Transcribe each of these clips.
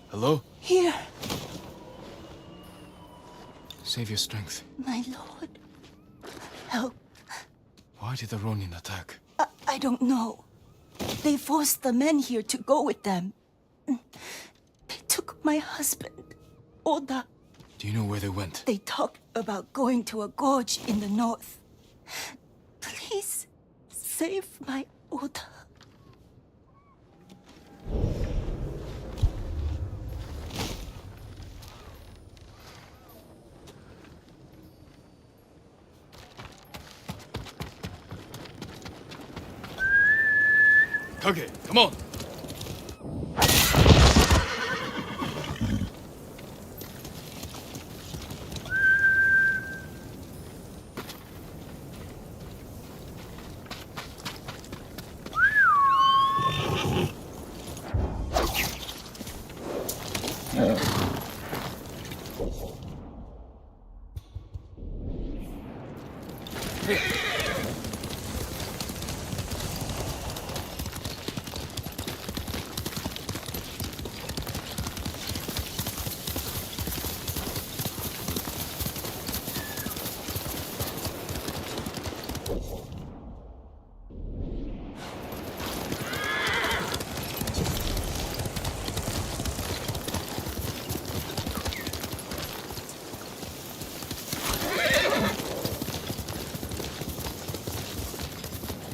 Hello? Here, Save your strength. my lord. Help. Why did the Ronin attack? I don't know. They forced the men here to go with them. They took my husband, Oda. Do you know where they went? They talked about going to a gorge in the north. Please, save my Oda. Kage, come on!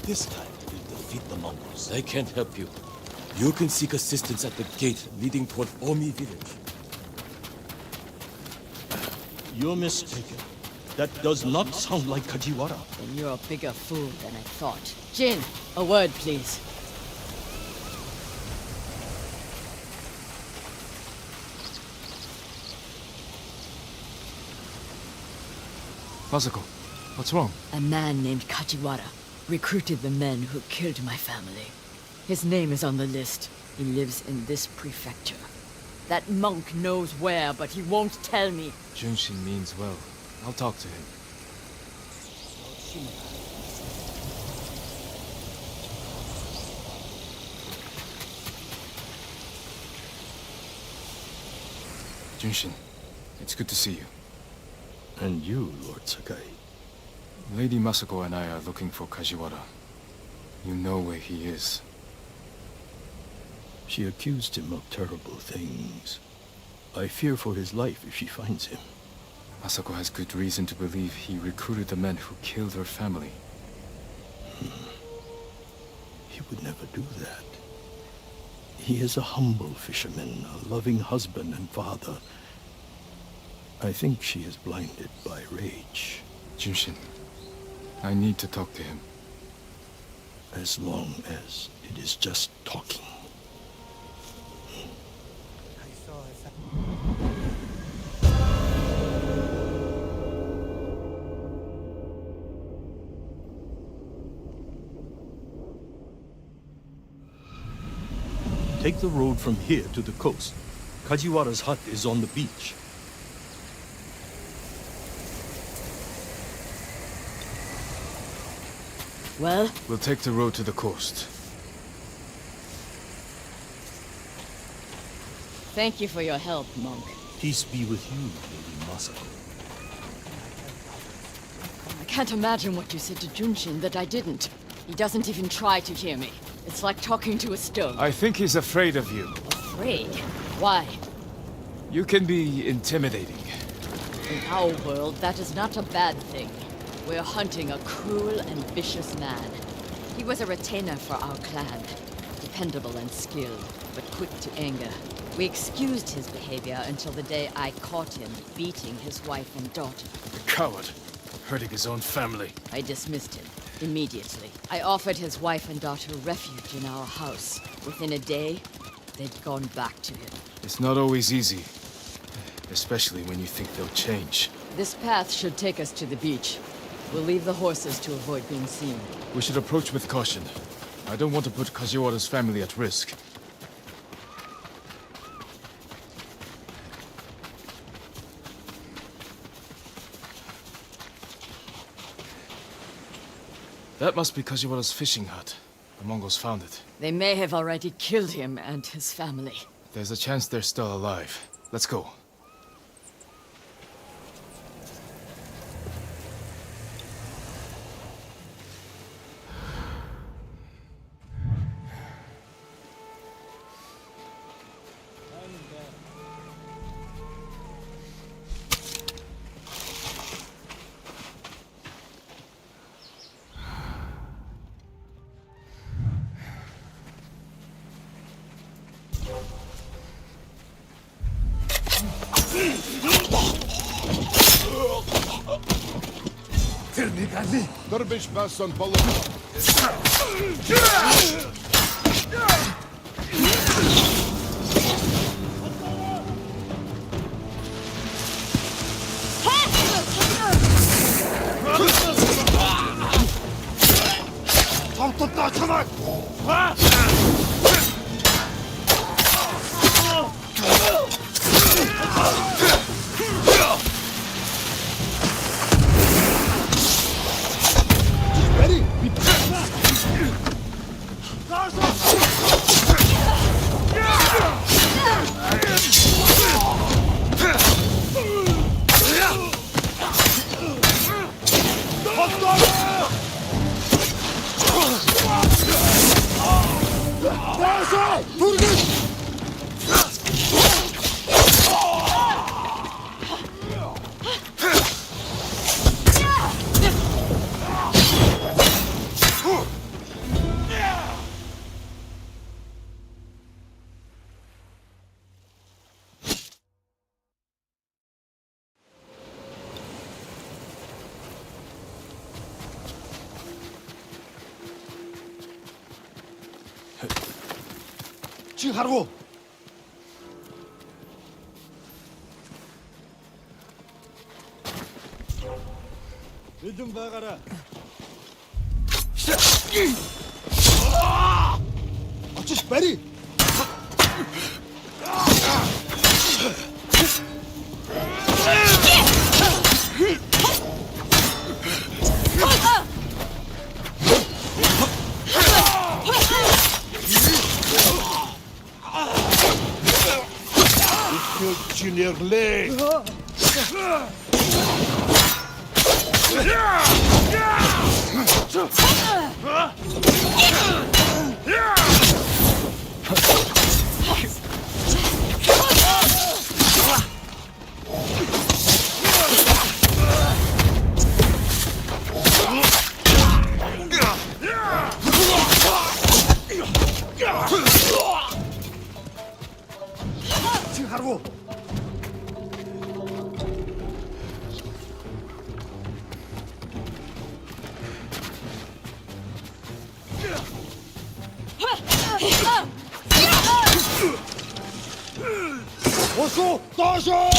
This time, we'll defeat the Mongols. I can't help you. You can seek assistance at the gate leading toward Omi village. You're mistaken. That does not sound like Kajiwara. Then you're a bigger fool than I thought. Jin, a word, please. Masako, what's wrong? A man named Kajiwara recruited the men who killed my family. His name is on the list. He lives in this prefecture. That monk knows where, but he won't tell me. Junshin means well. I'll talk to him. Junshin, it's good to see you. And you, Lord Sakai. Lady Masako and I are looking for Kajiwara. You know where he is. She accused him of terrible things. I fear for his life if she finds him. Masako has good reason to believe he recruited the men who killed her family. He would never do that. He is a humble fisherman, a loving husband and father. I think she is blinded by rage. Junshin, I need to talk to him. As long as it is just talking. Take the road from here to the coast. Kajiwara's hut is on the beach. Well, We'll take the road to the coast. thank you for your help, monk. Peace be with you, Lady Masako. I can't imagine what you said to Junshin that I didn't. He doesn't even try to hear me. It's like talking to a stone. I think he's afraid of you. Afraid? Why? You can be intimidating. In our world, that is not a bad thing. We're hunting a cruel and vicious man. He was a retainer for our clan. Dependable and skilled, but quick to anger. We excused his behavior until the day I caught him beating his wife and daughter. A coward, hurting his own family. I dismissed him immediately. I offered his wife and daughter refuge in our house. Within a day, they'd gone back to him. It's not always easy, especially when you think they'll change. This path should take us to the beach. We'll leave the horses to avoid being seen. We should approach with caution. I don't want to put Kajiwara's family at risk. That must be Kajiwara's fishing hut. The Mongols found it. They may have already killed him and his family. There's a chance they're still alive. Let's go. ضربش بس نطلع 하라고. 좀 봐가라. 어찌 빨리. Junior leg. 하라고. 어서 따져.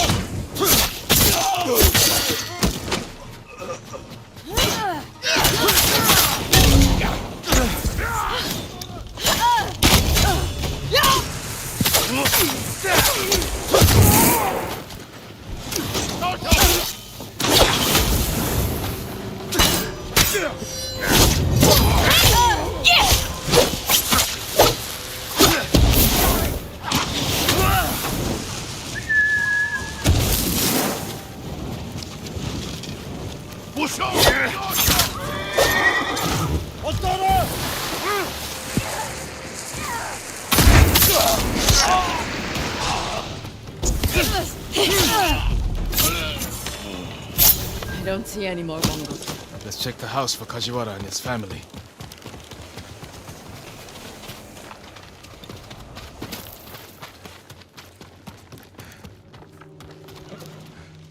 I don't see any more Mongols. Let's check the house for Kajiwara and his family.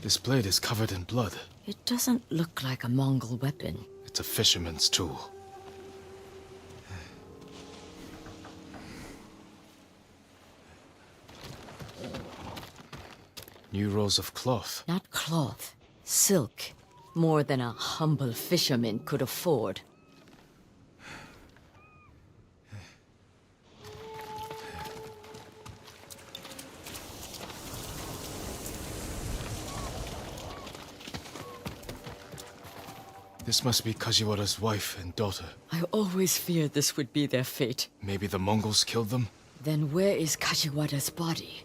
This blade is covered in blood. It doesn't look like a Mongol weapon. It's a fisherman's tool. New rolls of cloth. Not cloth, silk. More than a humble fisherman could afford. This must be Kajiwara's wife and daughter. I always feared this would be their fate. Maybe the Mongols killed them? Then where is Kashiwada's body?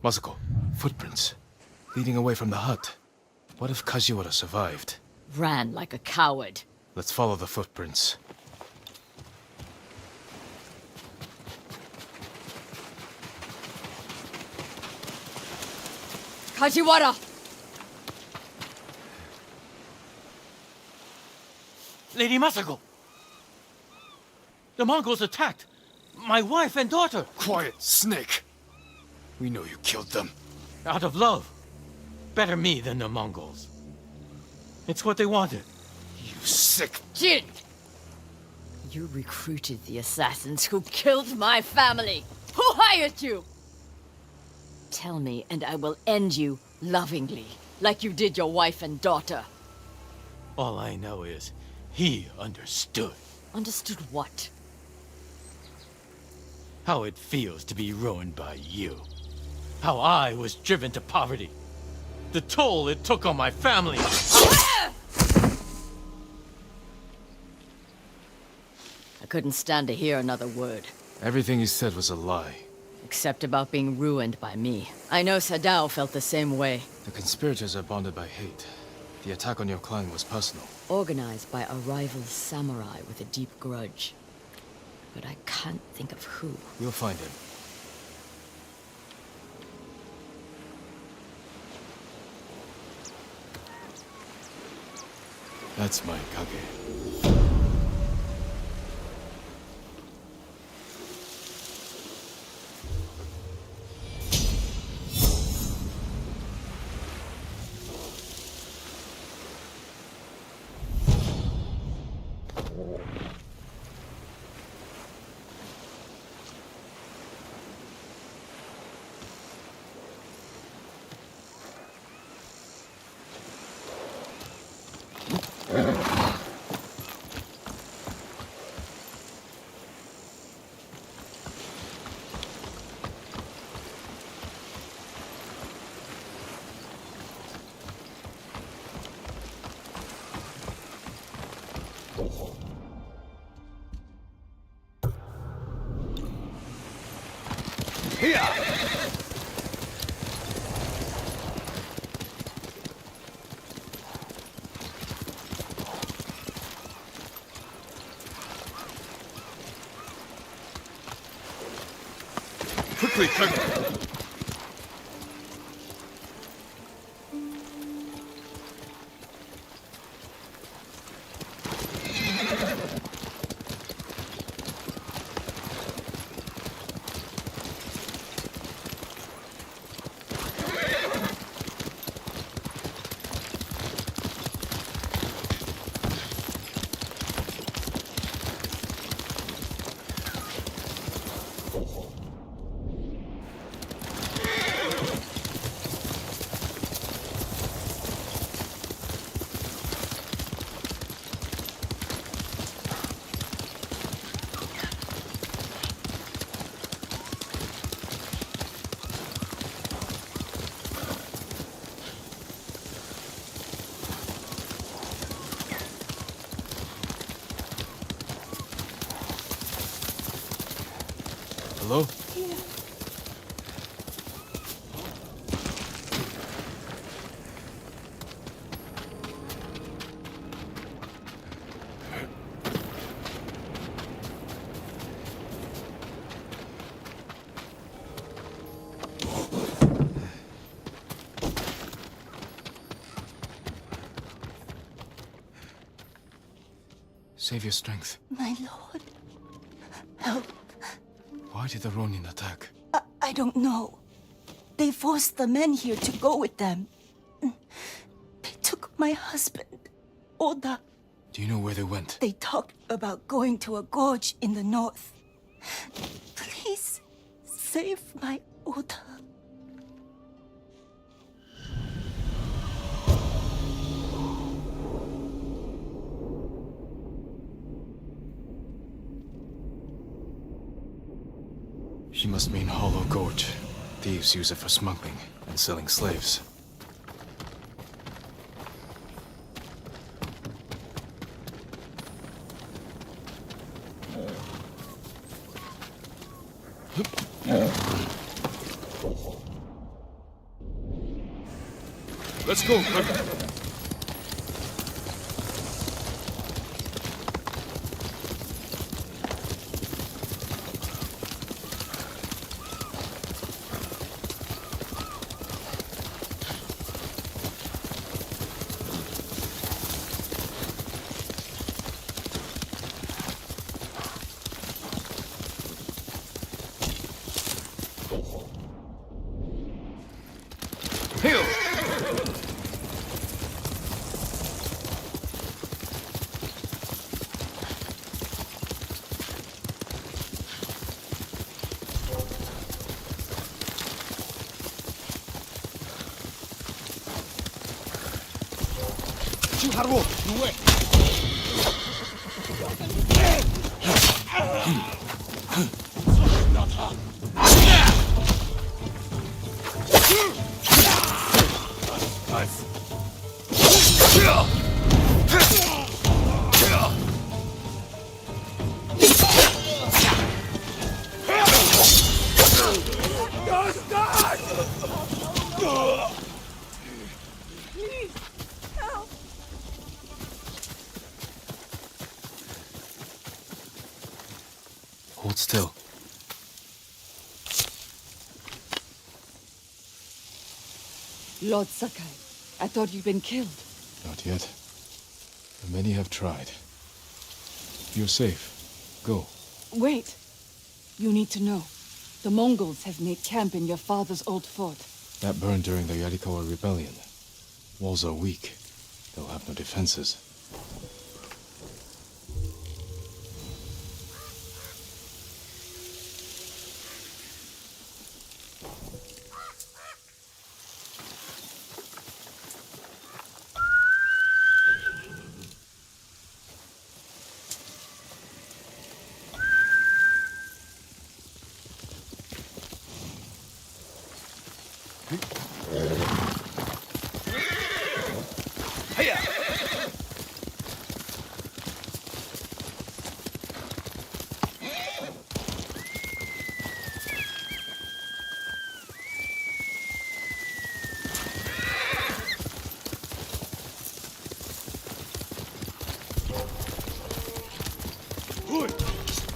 Masako, footprints. Leading away from the hut. What if Kajiwara survived? Ran like a coward. Let's follow the footprints. Kashiwara! Lady Masako! The Mongols attacked my wife and daughter Quiet, Snake! We know you killed them. out of love. Better me than the Mongols. It's what they wanted. You sick... Jin! You recruited the assassins who killed my family! Who hired you? Tell me, and I will end you lovingly, like you did your wife and daughter. All I know is he understood Understood what? how it feels to be ruined by you. How I was driven to poverty. The toll it took on my family. I couldn't stand to hear another word. Everything you said was a lie. Except about being ruined by me. I know Sadao felt the same way. The conspirators are bonded by hate. The attack on your clan was personal. Organized by a rival samurai with a deep grudge. But I can't think of who. You'll find him. That's my Kage. Quickly, Kage! Hello? Save your strength. My lord. Help. Why did the Ronin attack? I don't know. They forced the men here to go with them. They took my husband, Oda. Do you know where they went? They talked about going to a gorge in the north. Please, save my Oda. She must mean Hollow Gorge. Thieves use it for smuggling and selling slaves. Let's go, quick. Heal! 하루 누구해? Hold still. Lord Sakai, I thought you'd been killed. Not yet. But many have tried. You're safe. Go. Wait. You need to know. The Mongols have made camp in your father's old fort. That burned during the Yarikawa rebellion. Walls are weak. They'll have no defenses.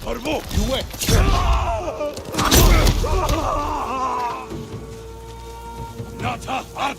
바르보 유해 나타 안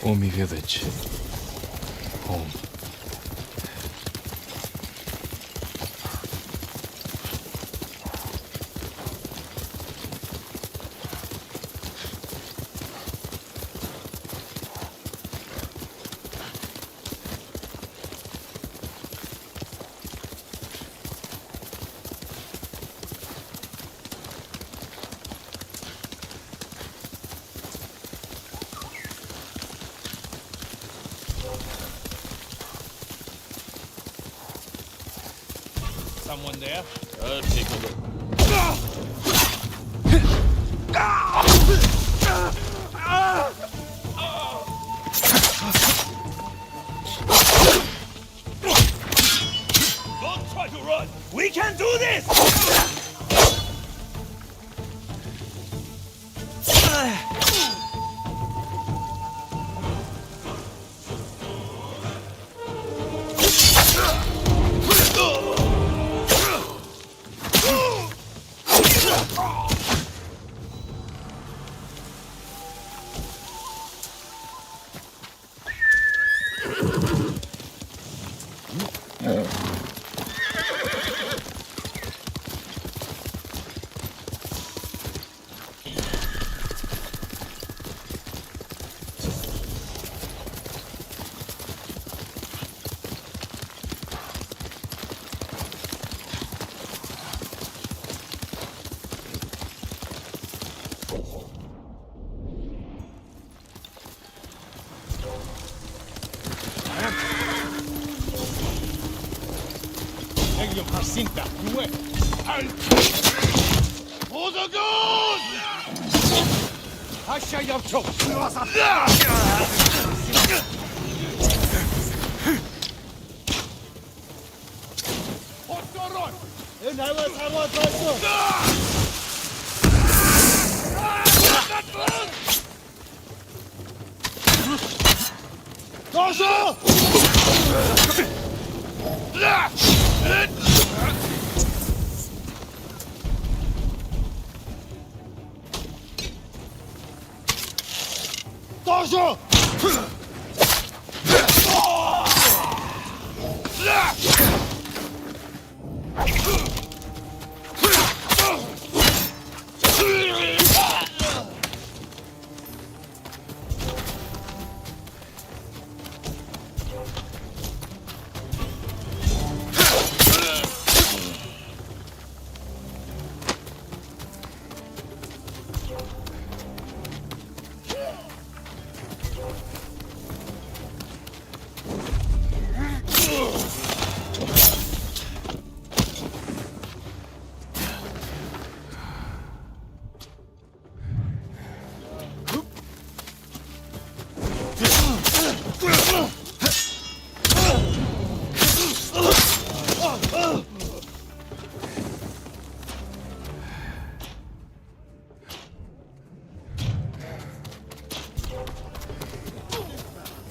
Omi village. Home. Someone there? I'll take a look. We can do this! Meglio Marsinta, due, Ozagon! Ascia yapçok! Ottoron! Enhava sarva taşo! Taşo! Taşo!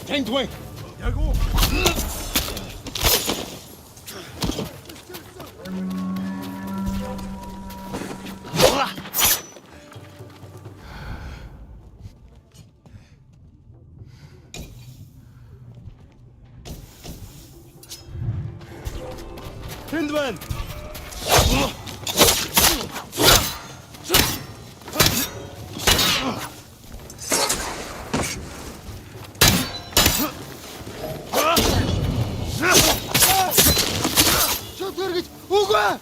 Tengdwing! Yago! Tengdwing! Uga!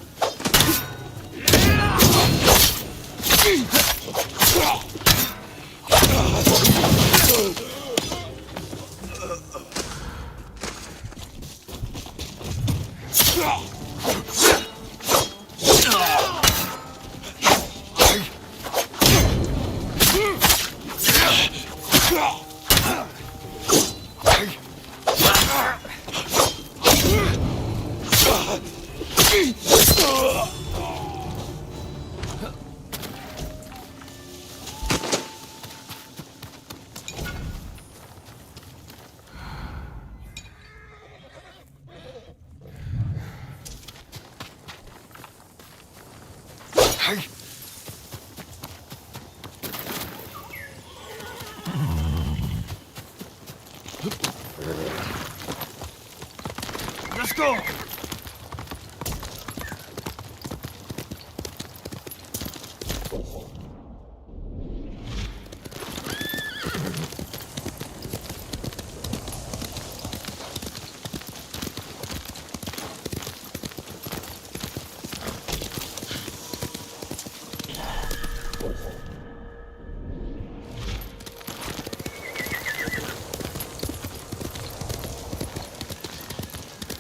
Let's go!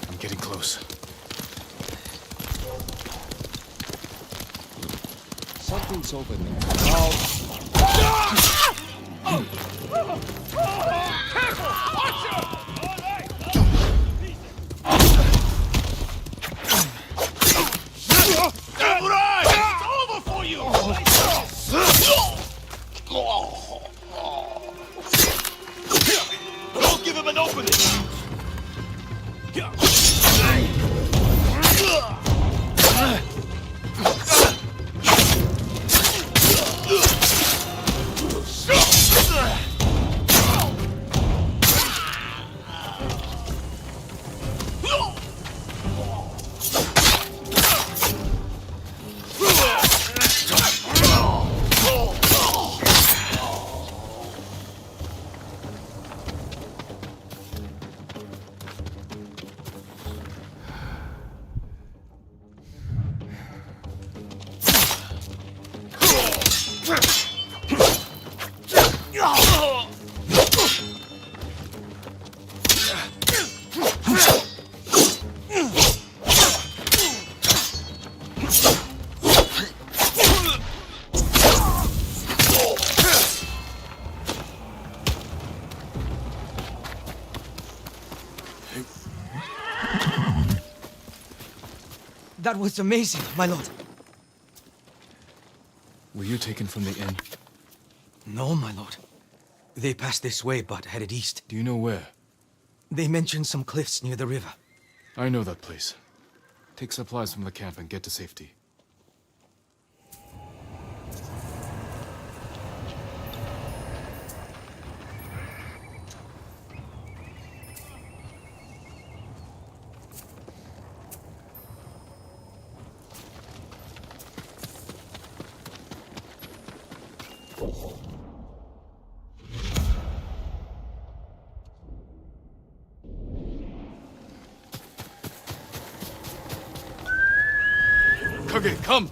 I'm getting close. Something's over there. That was amazing, my lord. Were you taken from the inn? No, my lord. They passed this way, but headed east. Do you know where? They mentioned some cliffs near the river. I know that place. Take supplies from the camp and get to safety. Kage, come!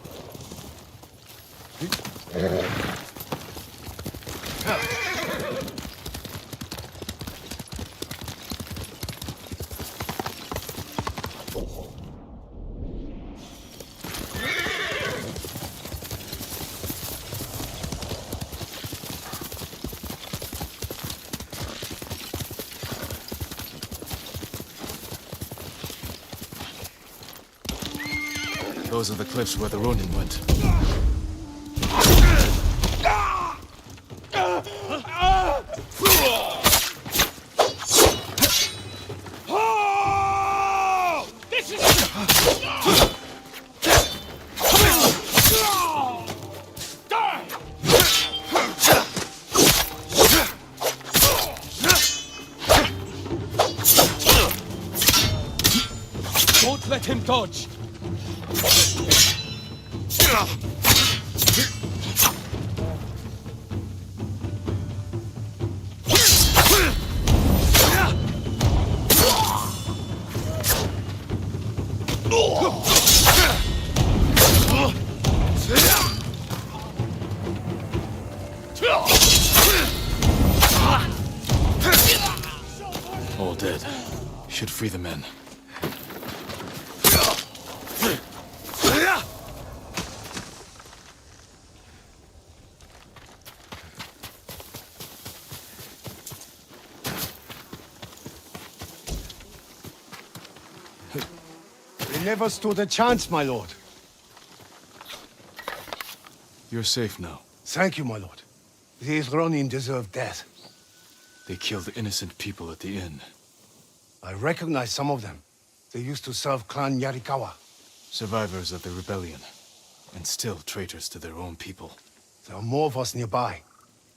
Those are the cliffs where the Ronin went. Don't let him dodge! All dead. Should free the men. They never stood a chance, my lord. You're safe now. Thank you, my lord. These Ronin deserve death. They killed innocent people at the inn. I recognize some of them. They used to serve Clan Yarikawa. Survivors of the rebellion. And still traitors to their own people. There are more of us nearby.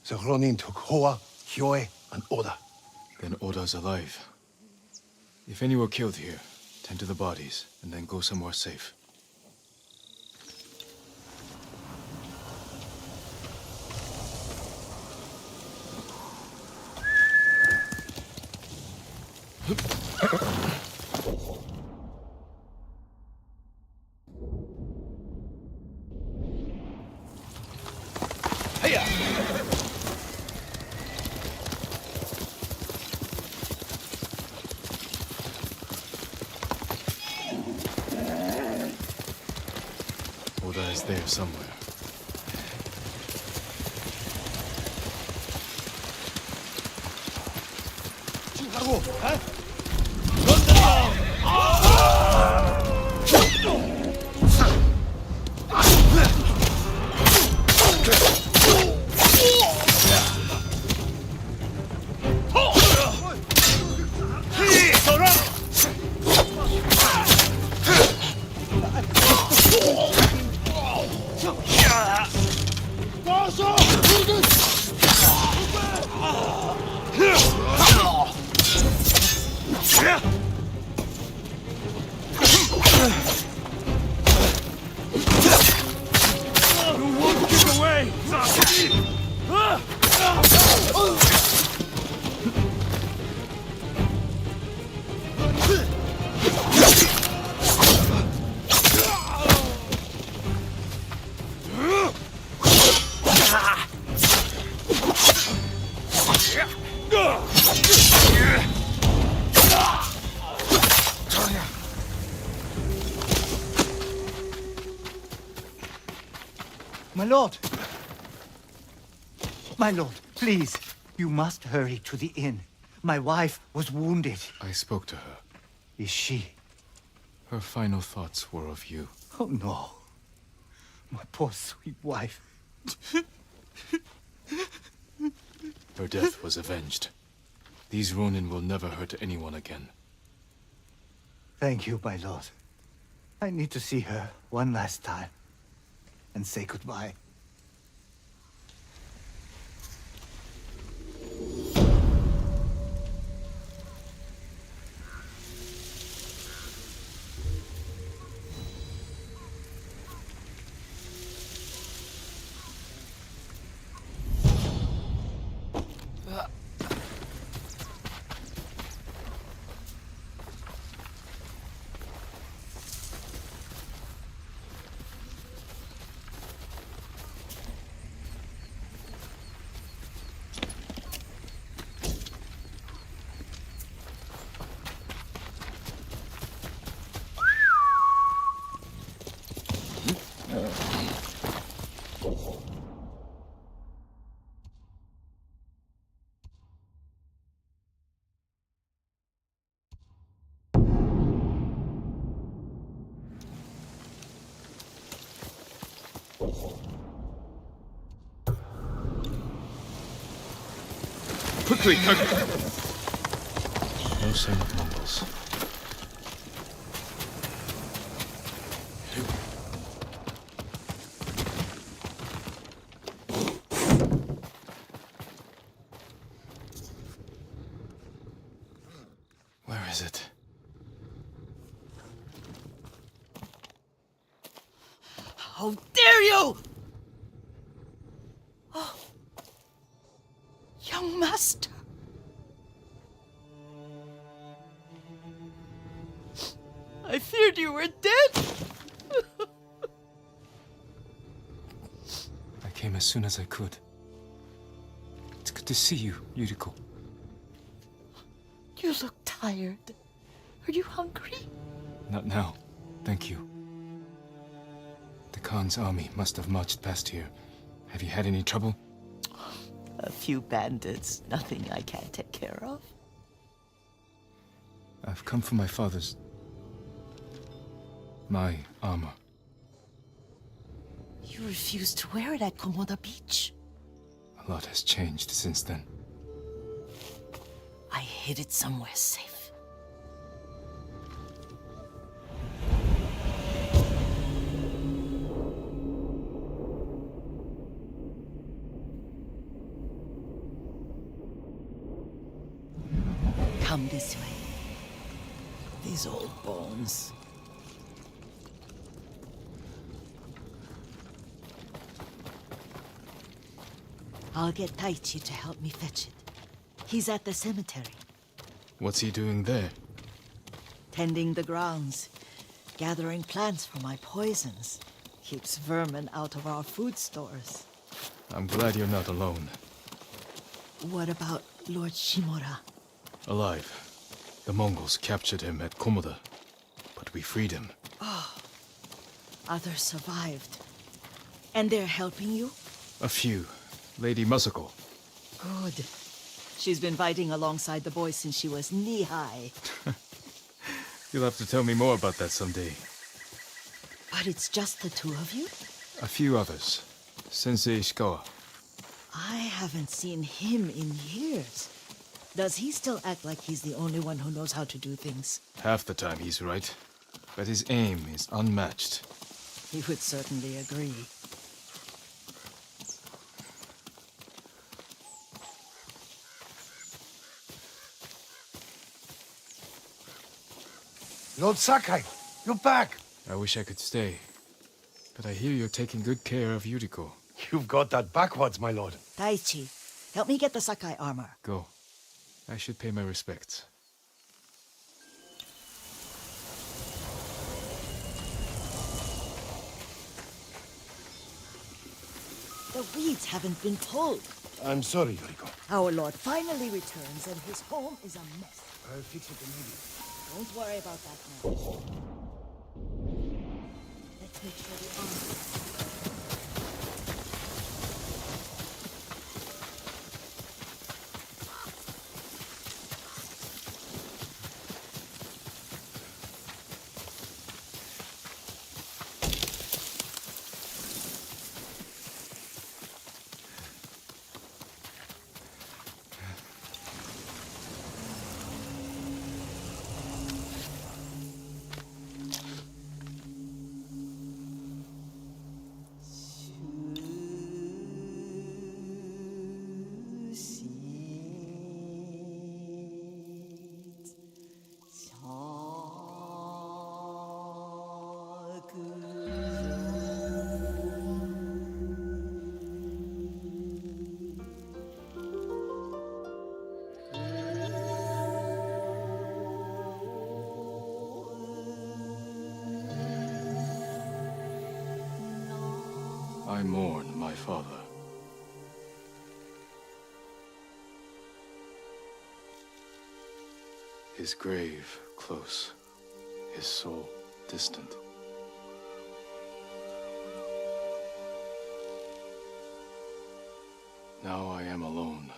The Ronin took Hoa, Hyoe, and Oda. Then Oda's alive. If any were killed here, tend to the bodies, and then go somewhere safe. Oda is there somewhere. My lord! My lord, please, you must hurry to the inn. My wife was wounded. I spoke to her. Is she? Her final thoughts were of you. Oh no. My poor sweet wife. Her death was avenged. These Ronin will never hurt anyone again. Thank you, my lord. I need to see her one last time and say goodbye. Quickly, Kug! No sign of Mongols. Where is it? How dare you! Oh. Young master. I feared you were dead. I came as soon as I could. It's good to see you, Yuriko. You look tired. Are you hungry? Not now. Thank you. The Khan's army must have marched past here. Have you had any trouble? A few bandits. Nothing I can't take care of. I've come for my father's... my armor. You refused to wear it at Komoda Beach. A lot has changed since then. I hid it somewhere safe. Come this way. These old bones. I'll get Taichi to help me fetch it. He's at the cemetery, What's he doing there? tending the grounds, gathering plants for my poisons. Keeps vermin out of our food stores. I'm glad you're not alone. What about Lord Shimura? Alive. The Mongols captured him at Komoda, but we freed him. Others survived. And they're helping you? A few. Lady Masako. Good. She's been fighting alongside the boys since she was knee-high. You'll have to tell me more about that someday. But it's just the two of you? A few others. Sensei Ishikawa. I haven't seen him in years. Does he still act like he's the only one who knows how to do things? Half the time he's right, but his aim is unmatched. He would certainly agree. Lord Sakai, you're back. I wish I could stay, but I hear you're taking good care of Yuriko. You've got that backwards, my lord. Taichi, help me get the Sakai armor. Go. I should pay my respects. The weeds haven't been pulled. I'm sorry, Yuriko. Our lord finally returns and his home is a mess. I'll fix it immediately. Don't worry about that now. Let's make sure the armor... I mourn my father. His grave close, his soul distant. Now I am alone.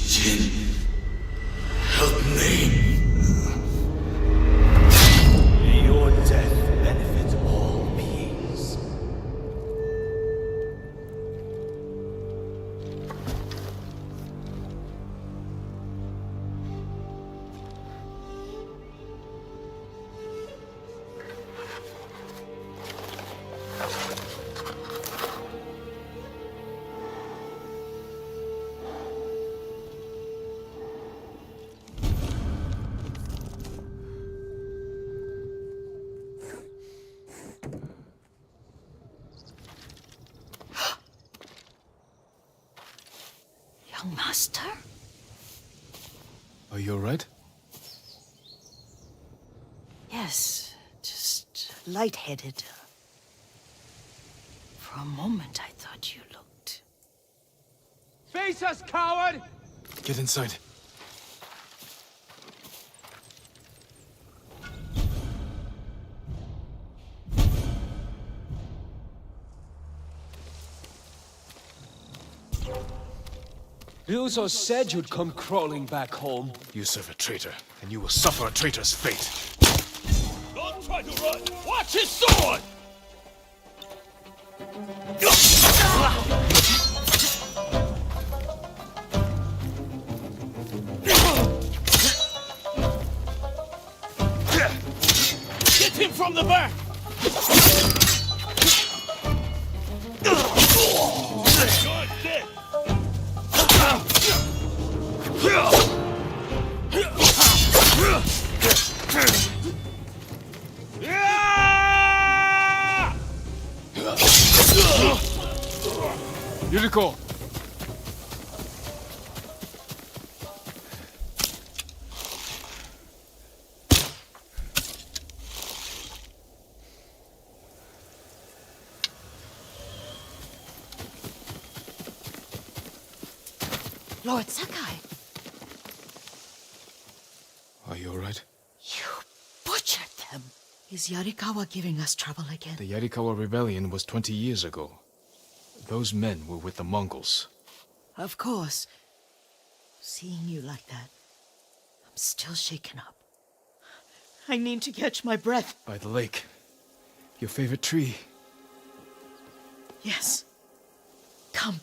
Jin, help me. Your death benefits all beings. Young master? Are you alright? Yes, just lightheaded. For a moment, I thought you looked... Face us, coward! Get inside. You so said you'd come crawling back home. You serve a traitor, and you will suffer a traitor's fate. Don't try to run! Watch his sword! the back! Yuriko! Lord Sakai, Are you alright? you butchered them. Is Yarikawa giving us trouble again? The Yarikawa rebellion was 20 years ago. Those men were with the Mongols. Of course. Seeing you like that, I'm still shaken up. I need to catch my breath. By the lake. Your favorite tree. Yes. Come.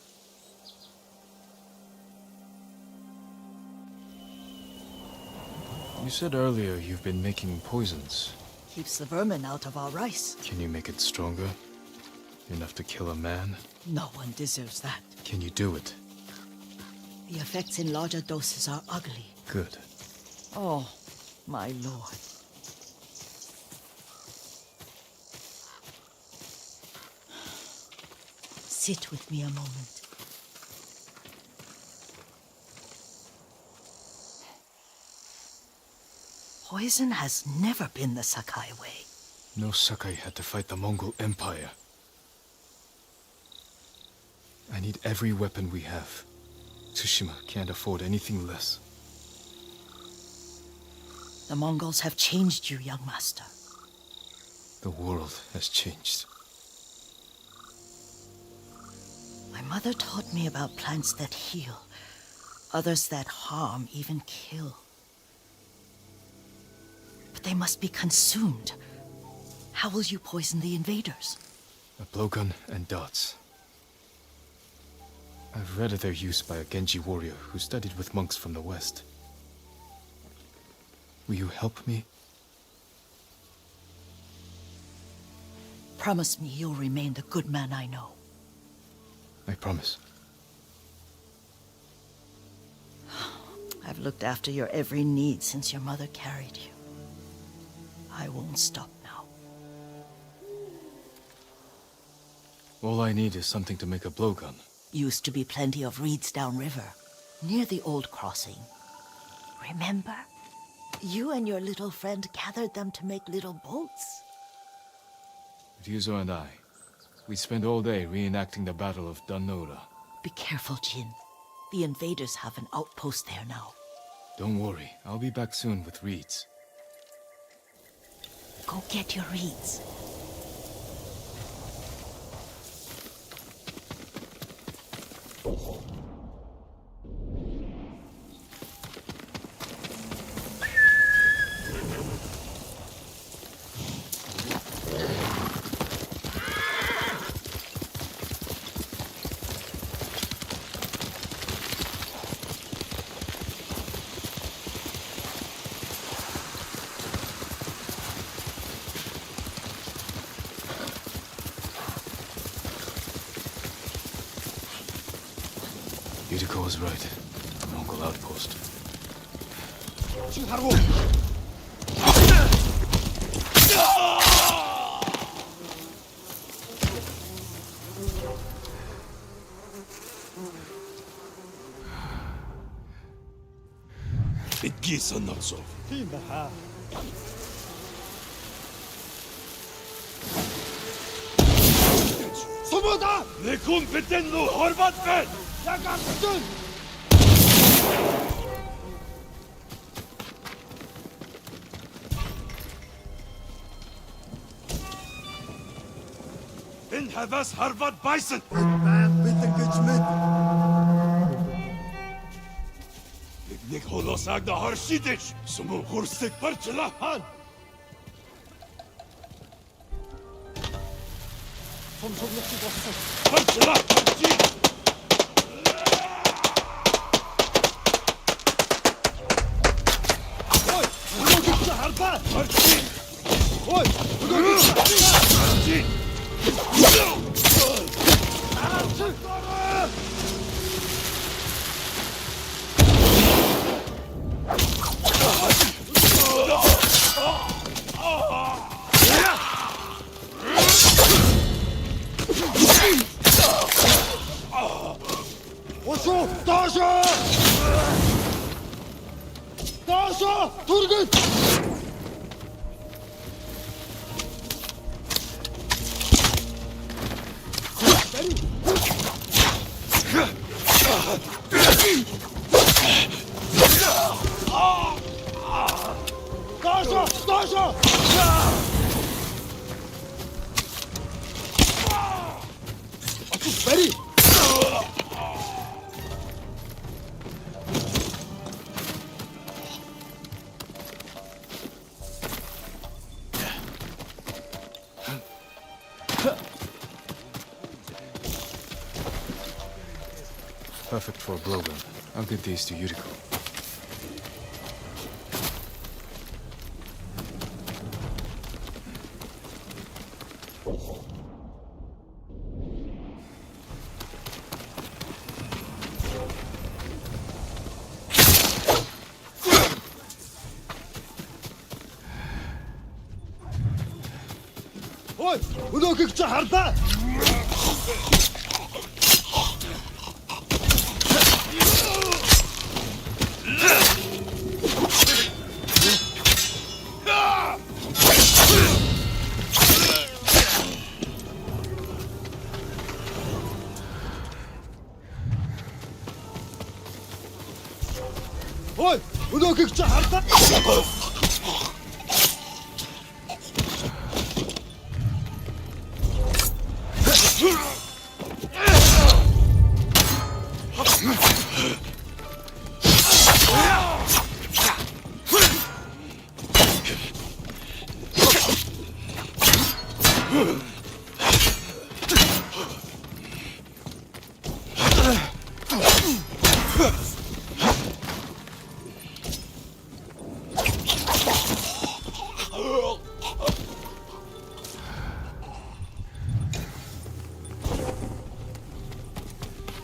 You said earlier you've been making poisons. Keeps the vermin out of our rice. Can you make it stronger? Enough to kill a man? No one deserves that. Can you do it? The effects in larger doses are ugly. Good. Oh, my lord. Sit with me a moment. Poison has never been the Sakai way. No Sakai had to fight the Mongol Empire. I need every weapon we have. Tsushima can't afford anything less. The Mongols have changed you, young master. The world has changed. My mother taught me about plants that heal, others that harm, even kill. But they must be consumed. How will you poison the invaders? A blowgun and darts. I've read of their use by a Genji warrior who studied with monks from the west. Will you help me? Promise me you'll remain the good man I know. I promise. I've looked after your every need since your mother carried you. I won't stop now. All I need is something to make a blowgun. Used to be plenty of reeds downriver, near the old crossing. Remember? You and your little friend gathered them to make little boats. Ryuzo and I, we spent all day reenacting the Battle of Danora. Be careful, Jin. The invaders have an outpost there now. Don't worry, I'll be back soon with reeds. Go get your reeds. Yuriko was right. Mongol outpost. Bitgisa not so. Somoda! Lekun betenlu horvat ben! Yakaktın! In havas harvat bison! Man with the güçmüt! Nik holosag da harshidish! Sumu hursik parçalahan! Parçala parçi! Oy! Harpa! Parçi! Koşu! Taşa! Taşa! Turgut! Taşa! Taşa! Açık beri! Perfect for a blowgun. I'll get these to Yuriko. Ой! Өнөөхийг чи хардаа! Ой! Өнөөхийг чи хардаа!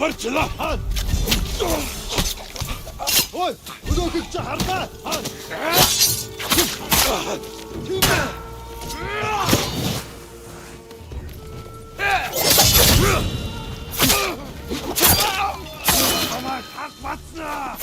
Barçılan! Oy! Өнөөхийг чи хардаа! Намайг хаг батснаа!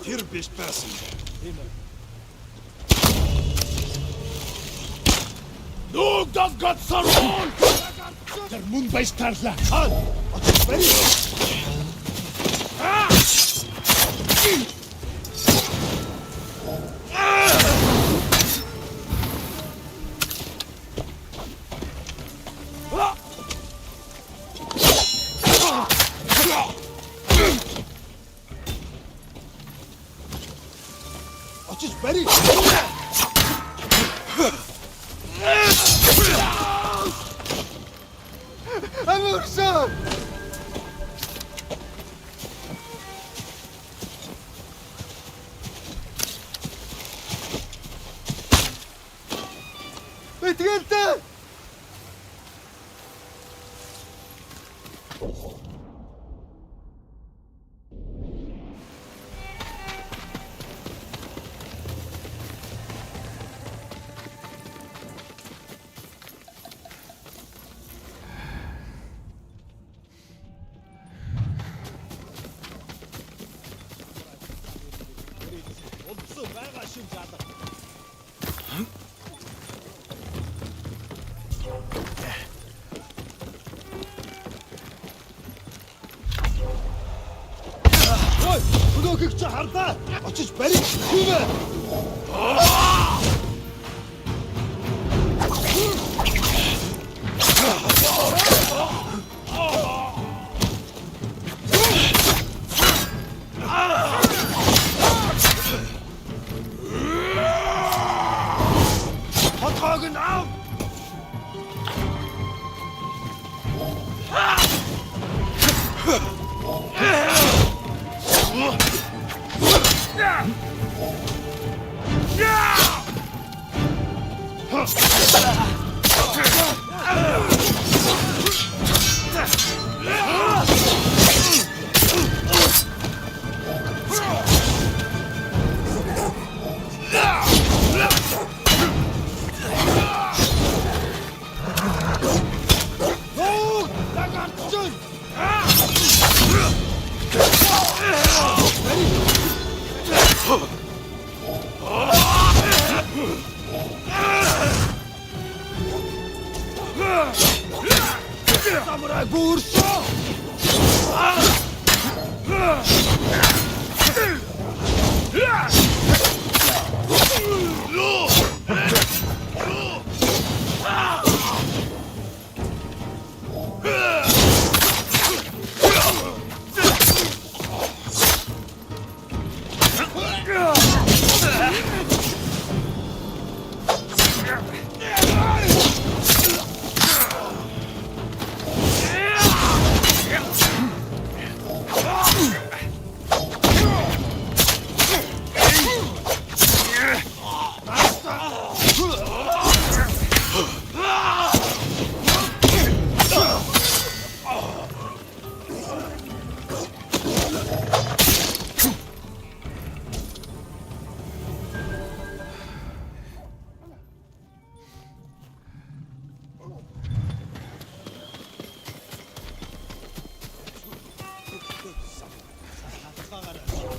Тэр биш байсан. Нүг дасгат сарвон! Тэр мөн байж тарлаа. Очиж бери. Очиж бери. Амурсан! Эдгэлтэй! Өөгч хардаа. Очиж барих хүмэ. Хотоог нь ав. Samurai Burso!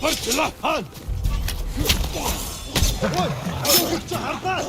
Parçalahan! Oy! Öөгч хардаа.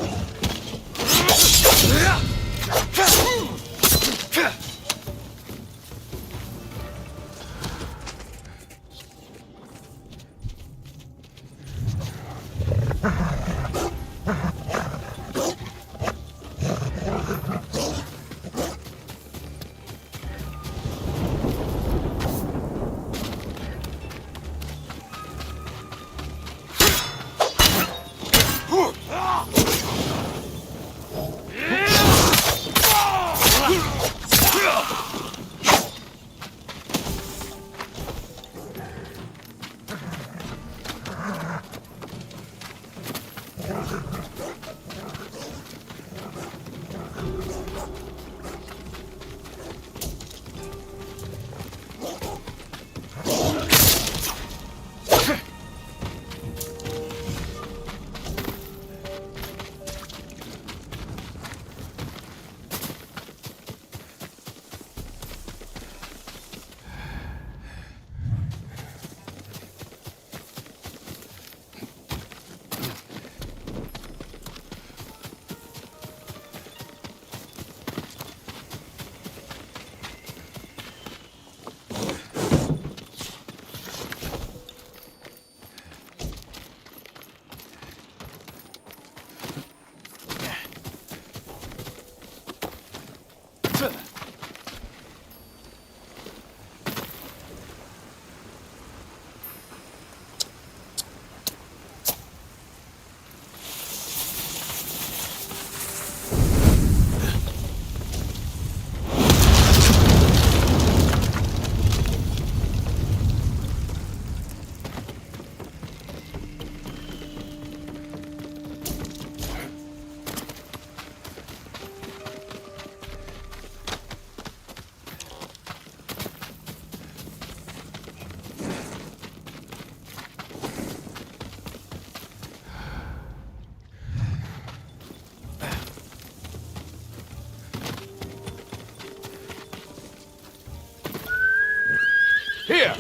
Here!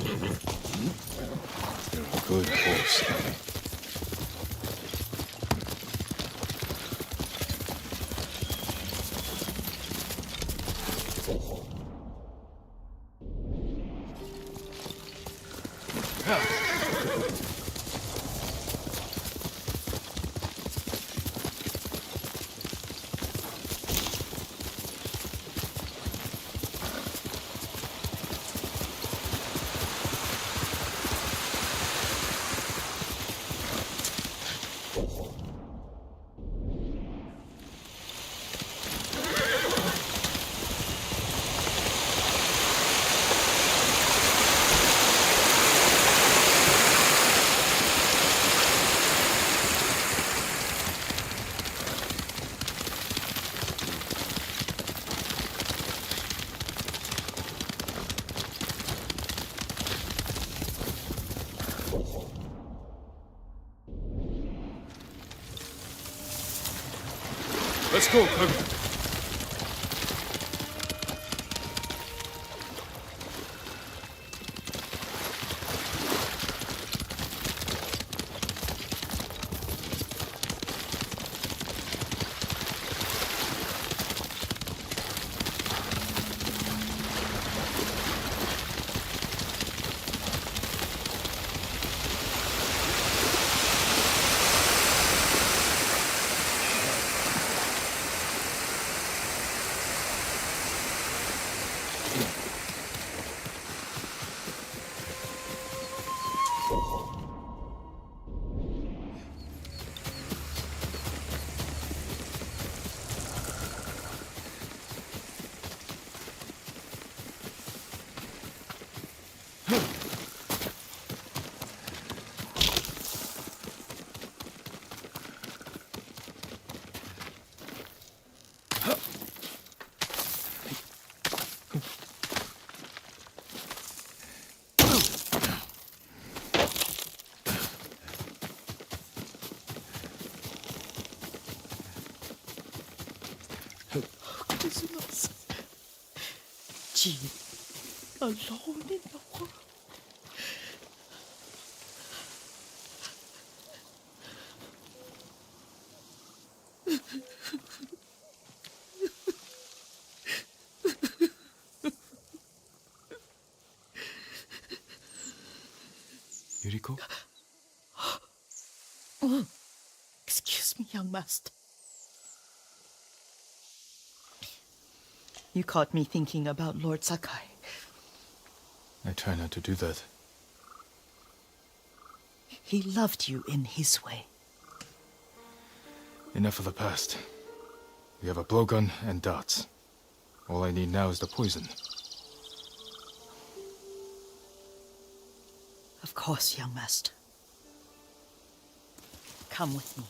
Good horse. Let's go, Kage. Christmas. Jean, alone in the world. Yuriko? Excuse me, young master. You caught me thinking about Lord Sakai. I try not to do that. He loved you in his way. Enough of the past. We have a blowgun and darts. All I need now is the poison. Of course, young master. Come with me.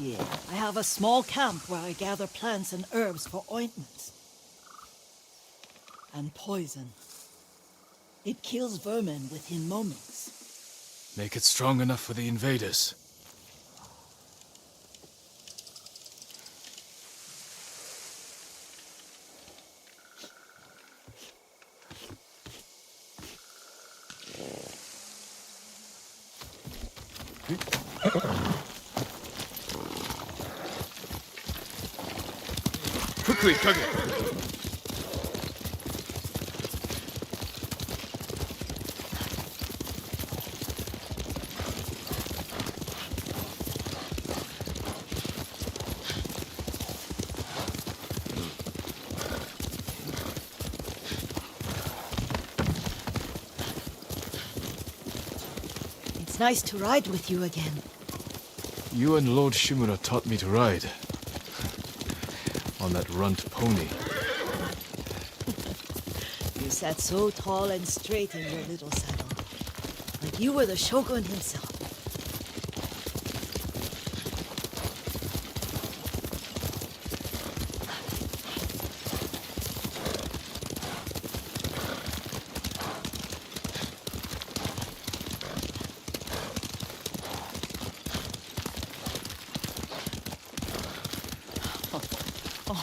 Yeah, I have a small camp where I gather plants and herbs for ointments. And poison. It kills vermin within moments. Make it strong enough for the invaders. Quickly, Kage! It's nice to ride with you again. You and Lord Shimura taught me to ride. On that runt pony. You sat so tall and straight in your little saddle. Like you were the shogun himself.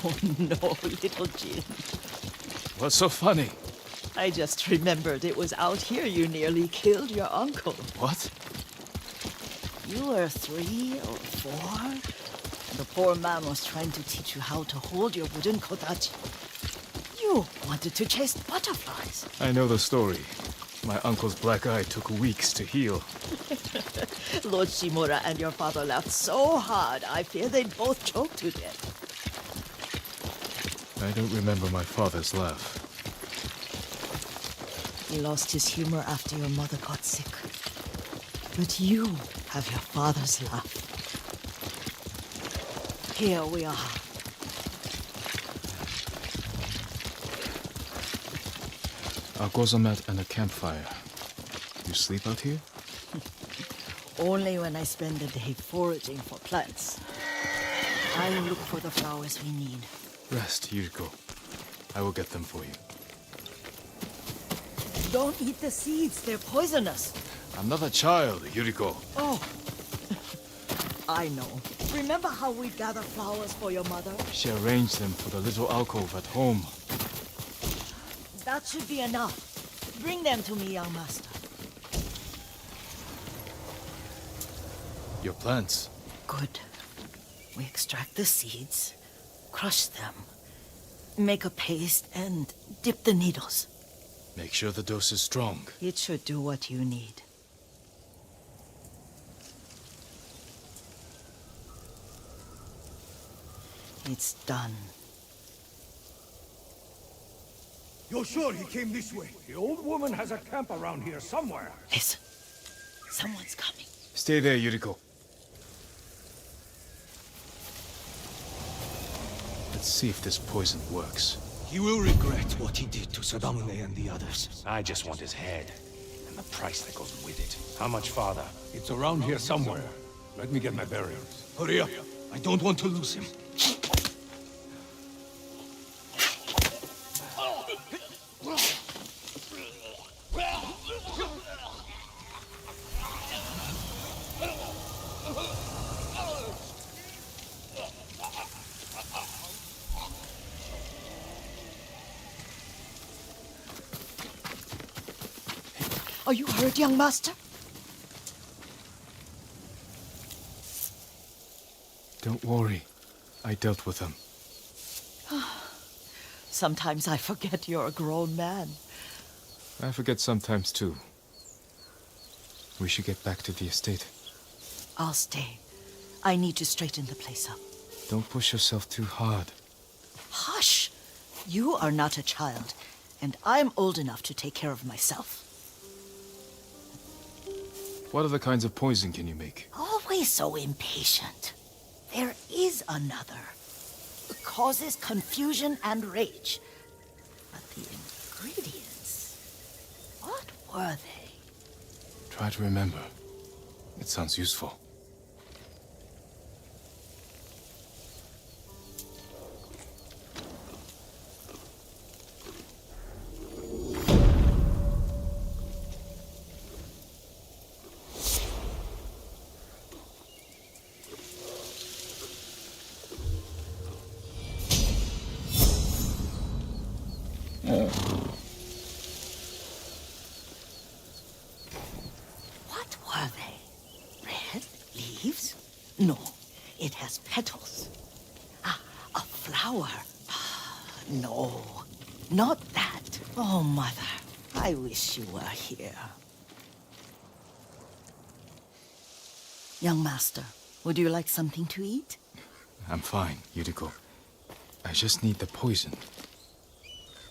Oh no, little Jin. What's so funny? I just remembered it was out here you nearly killed your uncle. What? You were 3 or 4. The poor man was trying to teach you how to hold your wooden kodachi. You wanted to chase butterflies. I know the story. My uncle's black eye took weeks to heal. Lord Shimura and your father laughed so hard, I fear they'd both choke to death. I don't remember my father's laugh. He lost his humor after your mother got sick. But you have your father's laugh. Here we are. A goza mat and a campfire. You sleep out here? Only when I spend the day foraging for plants. I look for the flowers we need. Rest, Yuriko. I will get them for you. Don't eat the seeds, they're poisonous. I'm not a child, Yuriko. Oh. I know. Remember how we gather flowers for your mother? She arranged them for the little alcove at home. That should be enough. Bring them to me, young master. Your plants. Good. We extract the seeds, crush them, make a paste, and dip the needles. Make sure the dose is strong. It should do what you need. It's done. You're sure he came this way? The old woman has a camp around here somewhere. Listen. Someone's coming. Stay there, Yuriko. Let's see if this poison works. He will regret what he did to Sadamune and the others. I just want his head, and the price that goes with it. How much farther? It's around here somewhere. Let me get my bearings. Hurry up. I don't want to lose him. Are you hurt, young master? Don't worry. I dealt with them. Sometimes I forget you're a grown man. I forget sometimes too. We should get back to the estate. I'll stay. I need to straighten the place up. Don't push yourself too hard. Hush! You are not a child, and I'm old enough to take care of myself. What other kinds of poison can you make? Always so impatient. There is another. It causes confusion and rage. But the ingredients... what were they? Try to remember. It sounds useful. What were they? Red leaves? No, it has petals. Ah, a flower. No, not that. Oh, Mother, I wish you were here. Young master, would you like something to eat? I'm fine, Yuriko. I just need the poison.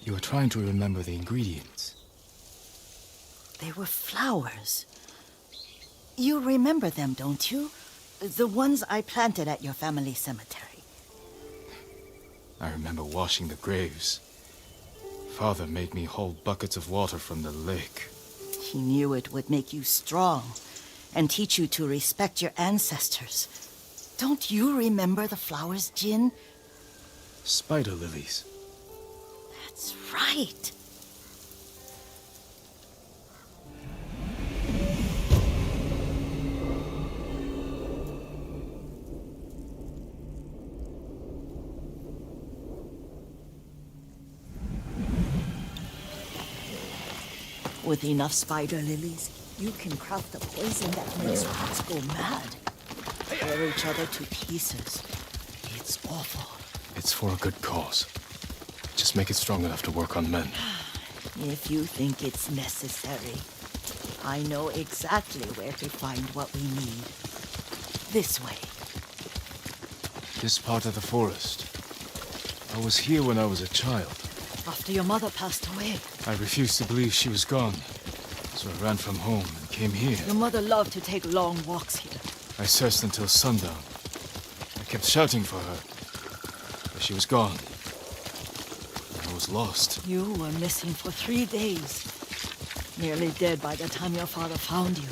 You are trying to remember the ingredients. They were flowers. You remember them, don't you? The ones I planted at your family cemetery. I remember washing the graves. Father made me hold buckets of water from the lake. He knew it would make you strong and teach you to respect your ancestors. Don't you remember the flowers, Jin? Spider lilies. That's right. With enough spider lilies, you can craft a poison that makes rats go mad. Tear each other to pieces. It's awful. It's for a good cause. Just make it strong enough to work on men. If you think it's necessary, I know exactly where to find what we need. This way. This part of the forest. I was here when I was a child. After your mother passed away. I refused to believe she was gone. So I ran from home and came here. Your mother loved to take long walks here. I searched until sundown. I kept shouting for her. But she was gone. I was lost. You were missing for 3 days. Nearly dead by the time your father found you.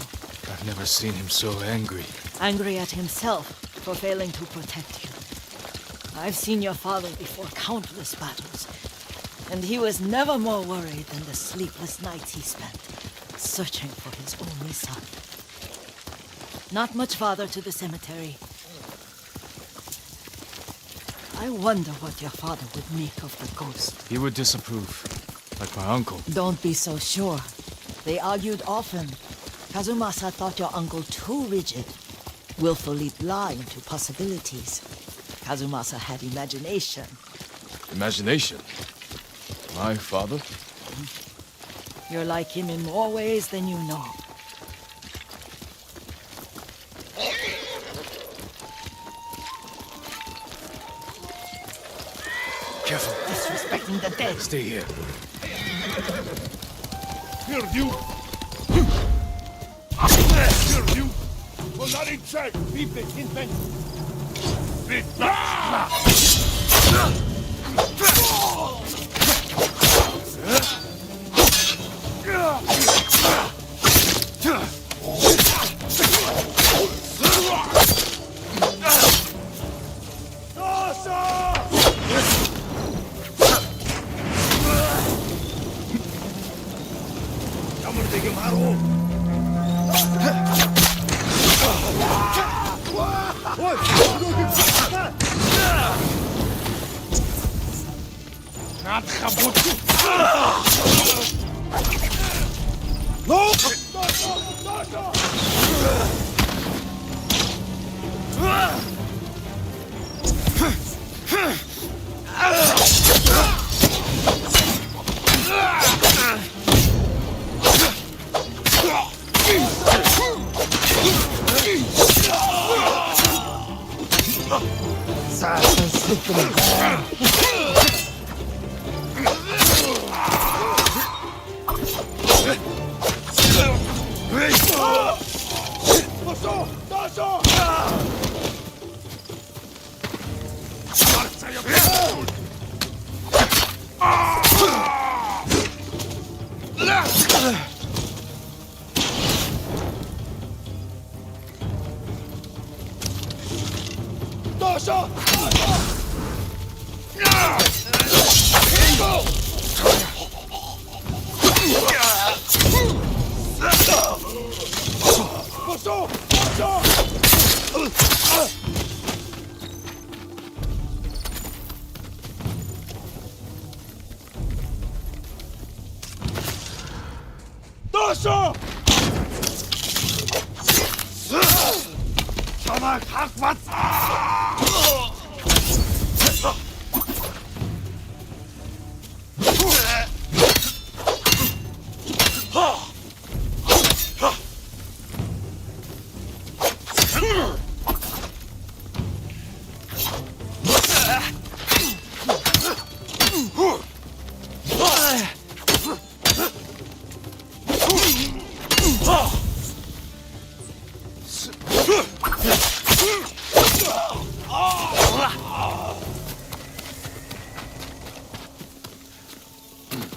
I've never seen him so angry. Angry at himself for failing to protect you. I've seen your father before countless battles. And he was never more worried than the sleepless nights he spent searching for his only son. Not much farther to the cemetery. I wonder what your father would make of the ghost. He would disapprove, like my uncle. Don't be so sure. They argued often. Kazumasa thought your uncle too rigid, willfully blind to possibilities. Kazumasa had imagination. Imagination? My father? You're like him in more ways than you know. Careful. Disrespecting the dead. Stay here. Here, you! Here, you! Will not in check! Keep it in bed!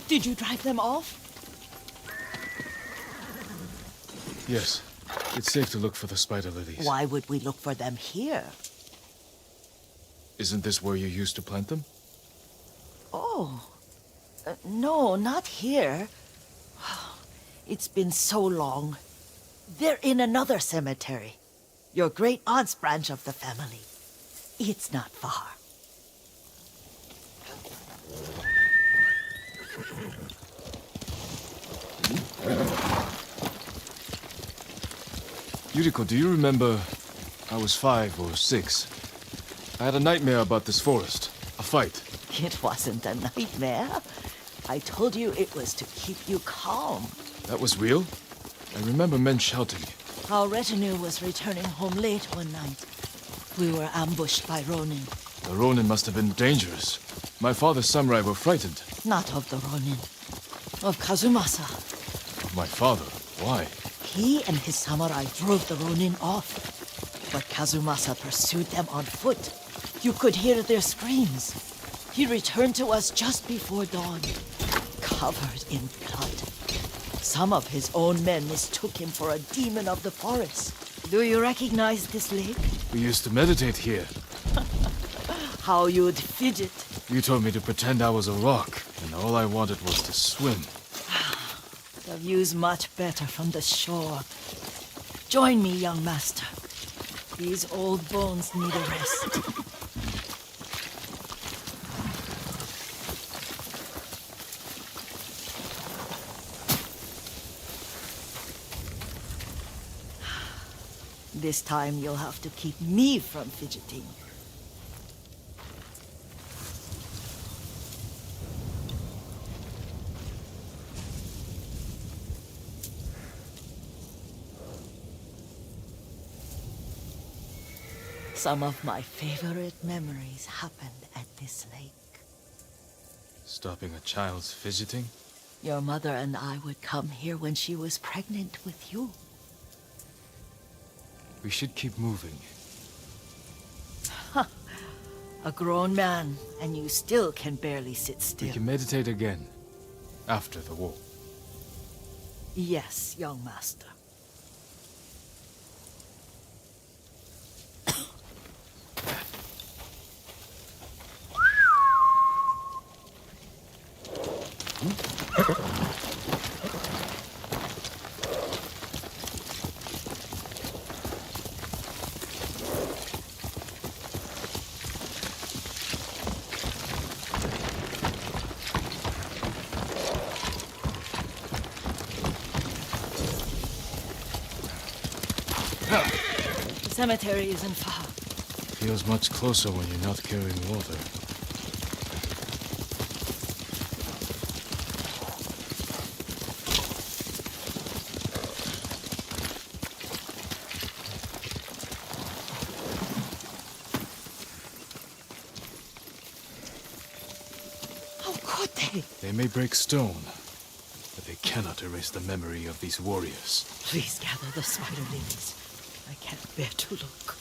Did you drive them off? Yes. It's safe to look for the spider lilies. Why would we look for them here? Isn't this where you used to plant them? Oh. No, not here. It's been so long. They're in another cemetery. Your great-aunt's branch of the family. It's not far. Yuriko, do you remember... I was 5 or 6. I had a nightmare about this forest. A fight. It wasn't a nightmare. I told you it was to keep you calm. That was real? I remember men shouting. Our retinue was returning home late one night. We were ambushed by Ronin. The Ronin must have been dangerous. My father's samurai were frightened. Not of the Ronin. Of Kazumasa. Of my father? Why? He and his samurai drove the Ronin off. But Kazumasa pursued them on foot. You could hear their screams. He returned to us just before dawn, covered in blood. Some of his own men mistook him for a demon of the forest. Do you recognize this lake? We used to meditate here. How you'd fidget. You told me to pretend I was a rock, and all I wanted was to swim. The view's much better from the shore. Join me, young master. These old bones need a rest. This time you'll have to keep me from fidgeting. Some of my favorite memories happened at this lake. Stopping a child's fidgeting? Your mother and I would come here when she was pregnant with you. We should keep moving. A grown man, and you still can barely sit still. We can meditate again, after the war. Yes, young master. The cemetery isn't far. Feels much closer when you're not carrying water. How could they? They may break stone, but they cannot erase the memory of these warriors. Please gather the spider lilies. I can't bear to look.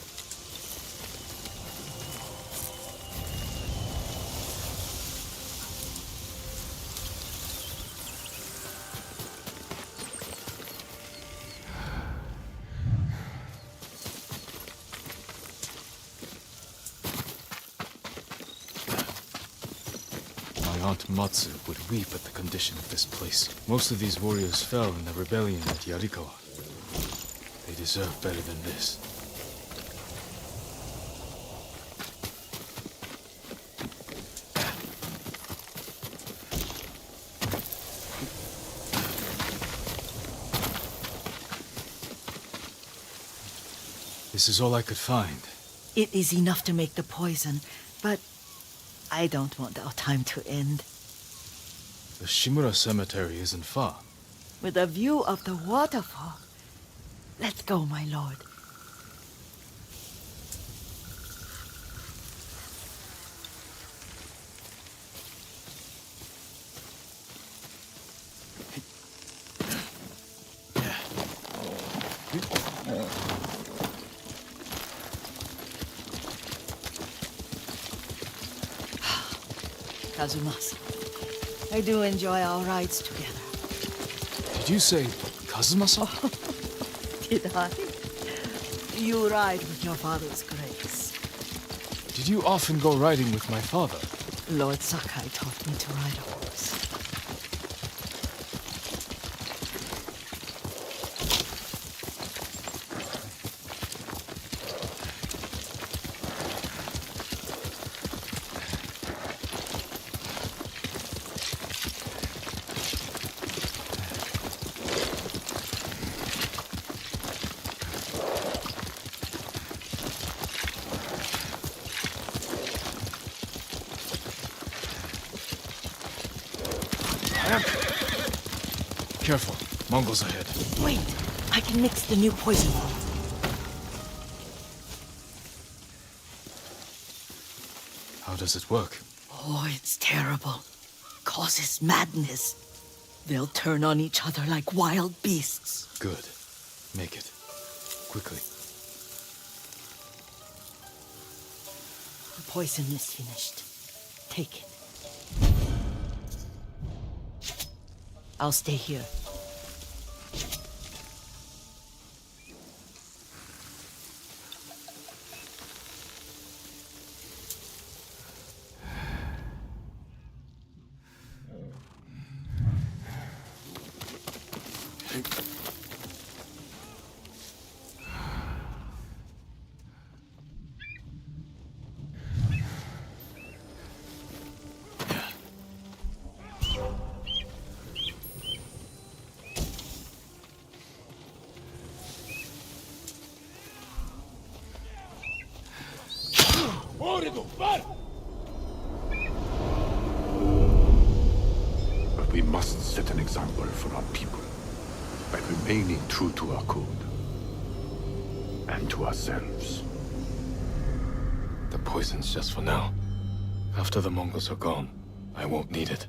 My Aunt Matsu would weep at the condition of this place. Most of these warriors fell in the rebellion at Yarikawa. They deserve better than this. This is all I could find. It is enough to make the poison, but I don't want our time to end. The Shimura Cemetery isn't far. With a view of the waterfall. Let's go, my lord. Kazumasa, I do enjoy our rides together. Did you say Kazumasa? Did I? You ride with your father's grace. Did you often go riding with my father? Lord Sakai taught me to ride a horse. Careful, Mongols ahead. Wait, I can mix the new poison. How does it work? Oh, it's terrible. Causes madness. They'll turn on each other like wild beasts. Good. Make it. Quickly. The poison is finished. Take it. I'll stay here. example for our people by remaining true to our code and to ourselves. The poison's just for now. After the Mongols are gone, I won't need it.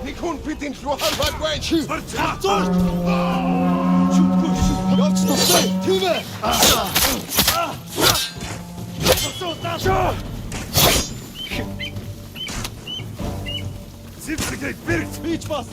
Nikon bitin şuharvat wench! Zipsige Bild, Speech was!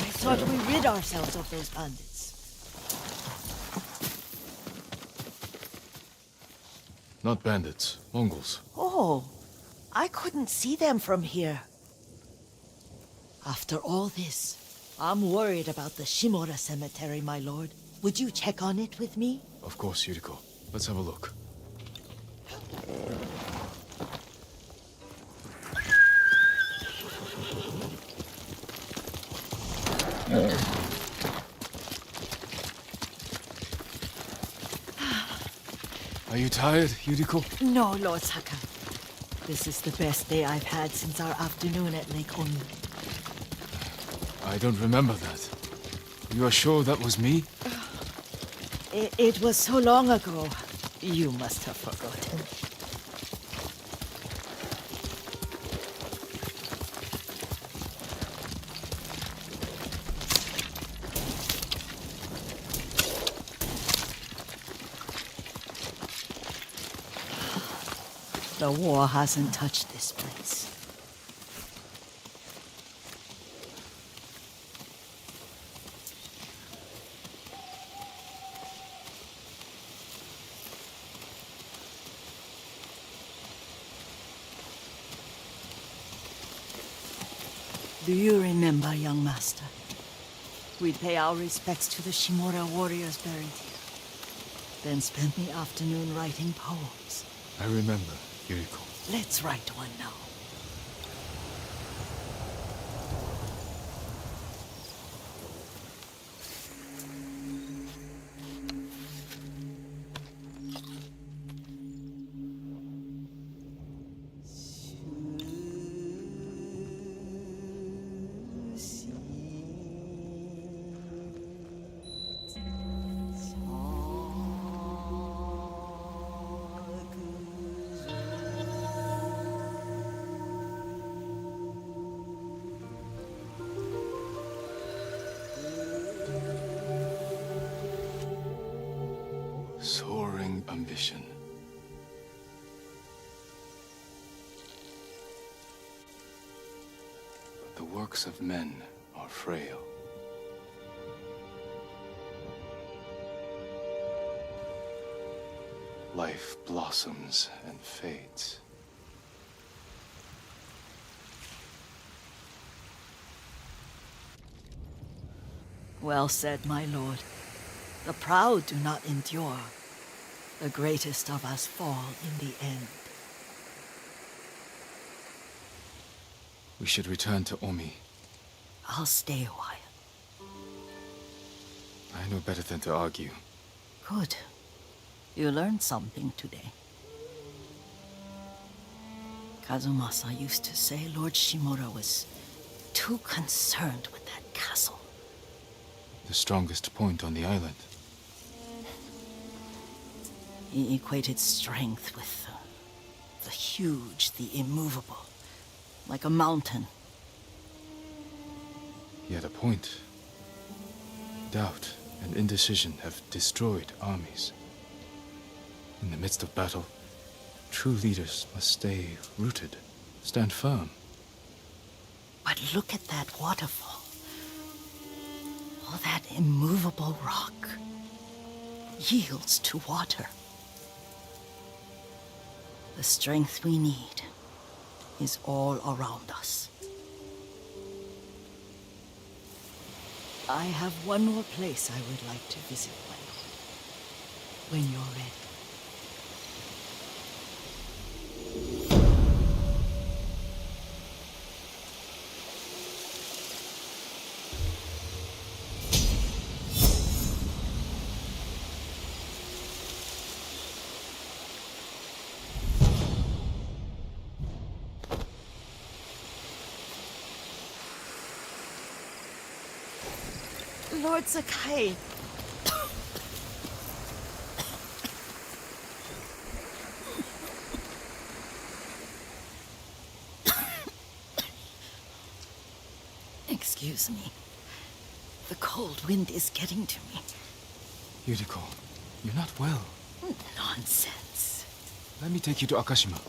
I thought we rid ourselves of those bandits. Not bandits, Mongols. Oh, I couldn't see them from here. After all this, I'm worried about the Shimura cemetery, my lord. Would you check on it with me? Of course, Yuriko. Let's have a look. Are you tired, Yuriko? No, Lord Saka. This is the best day I've had since our afternoon at Lake Oni. I don't remember that. You are sure that was me? It was so long ago. You must have forgotten. The war hasn't touched this place. Do you remember, young master? We'd pay our respects to the Shimura warriors buried here, then spend the afternoon writing poems. I remember, Yuriko. Let's write one now. Soaring ambition. But the works of men are frail. Life blossoms and fades. Well said, my lord. The proud do not endure. The greatest of us fall in the end. We should return to Omi. I'll stay a while. I know better than to argue. Good. You learned something today. Kazumasa used to say Lord Shimura was too concerned with that castle. The strongest point on the island. He equated strength with the huge, the immovable, like a mountain. He had a point. Doubt and indecision have destroyed armies. In the midst of battle, true leaders must stay rooted, stand firm. But look at that waterfall. All that immovable rock yields to water. The strength we need is all around us. I have one more place I would like to visit, my lord. When you're ready. Lord Sakai. Excuse me. The cold wind is getting to me. Yuriko, you're not well. Nonsense. Let me take you to Akashima.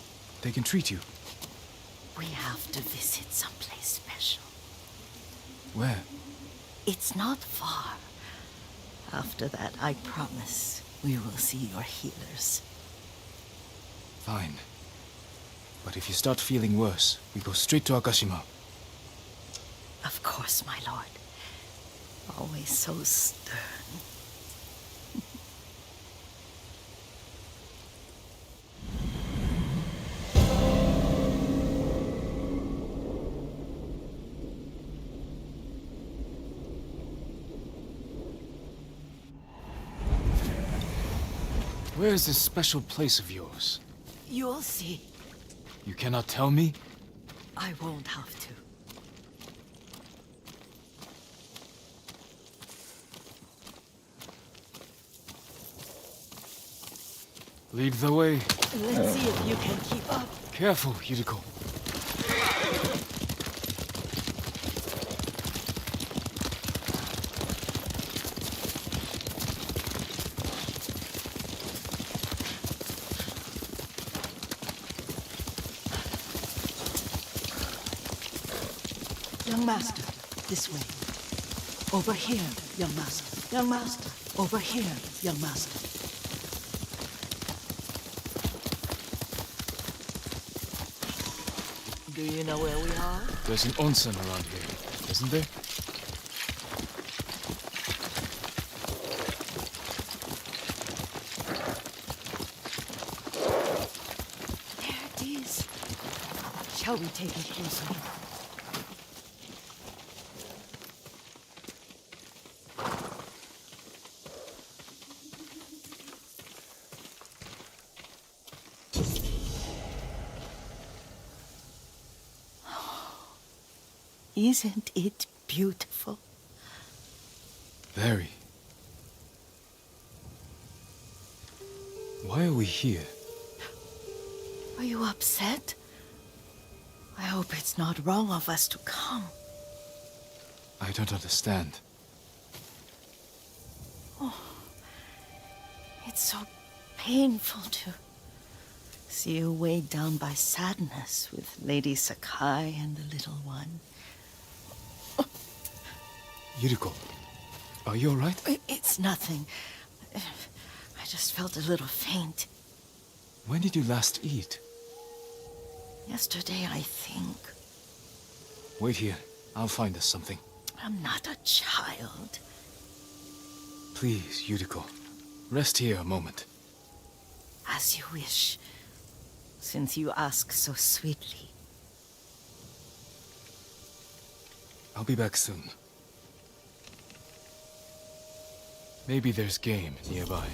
They can treat you. We have to visit someplace special. Where? It's not far. After that, I promise we will see your healers. Fine. But if you start feeling worse, we go straight to Akashima. Of course, my lord. Always so stern. Where is this special place of yours? You'll see. You cannot tell me? I won't have to. Lead the way. Let's see if you can keep up. Careful, Yuriko. Young master, this way. Over here, young master. Young master, over here, young master. Do you know where we are? There's an onsen around here, isn't there? There it is. Shall we take a closer look? Isn't it beautiful? Very. Why are we here? Are you upset? I hope it's not wrong of us to come. I don't understand. Oh, it's so painful to see you weighed down by sadness with Lady Sakai and the little one. Yuriko, are you all right? It's nothing. I just felt a little faint. When did you last eat? Yesterday, I think. Wait here. I'll find us something. I'm not a child. Please, Yuriko. Rest here a moment. As you wish, since you ask so sweetly. I'll be back soon. Maybe there's game nearby.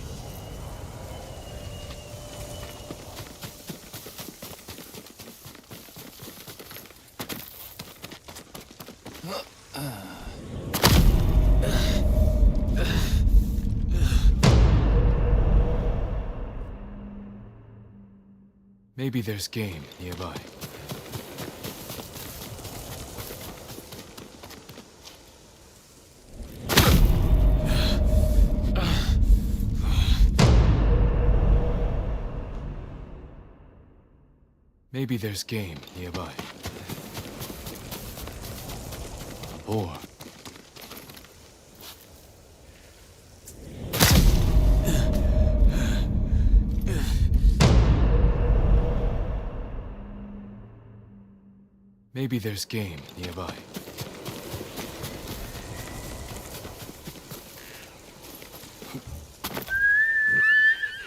Maybe there's game nearby. Maybe there's game nearby. A boar. Maybe there's game nearby.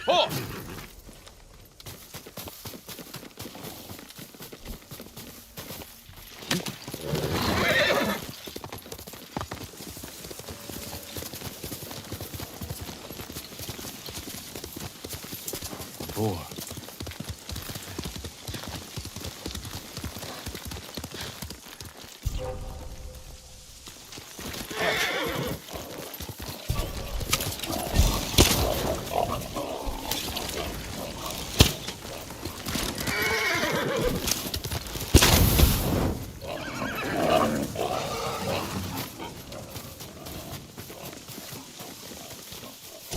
Oh! Boar.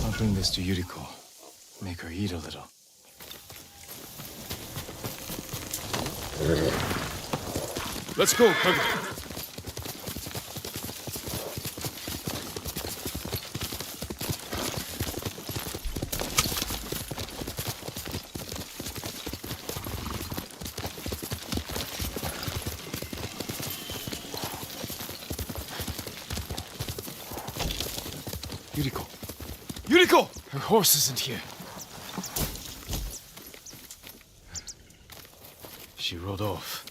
I'll bring this to Yuriko. Make her eat a little. Let's go, Kage. Yuriko! Yuriko! Her horse isn't here. She rode off.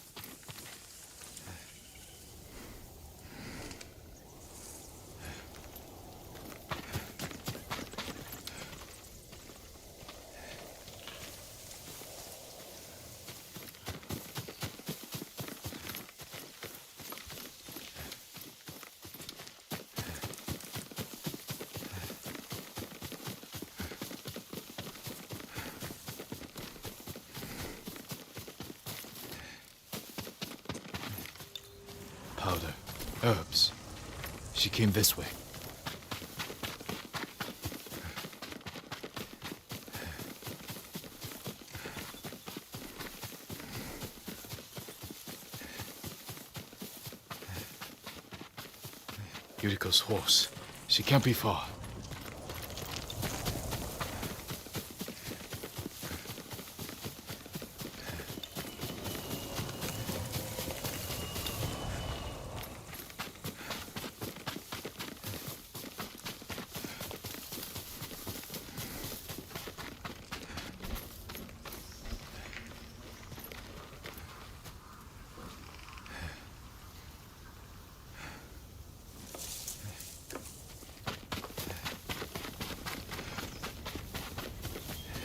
powder, herbs. She came this way. Yuriko's horse. She can't be far.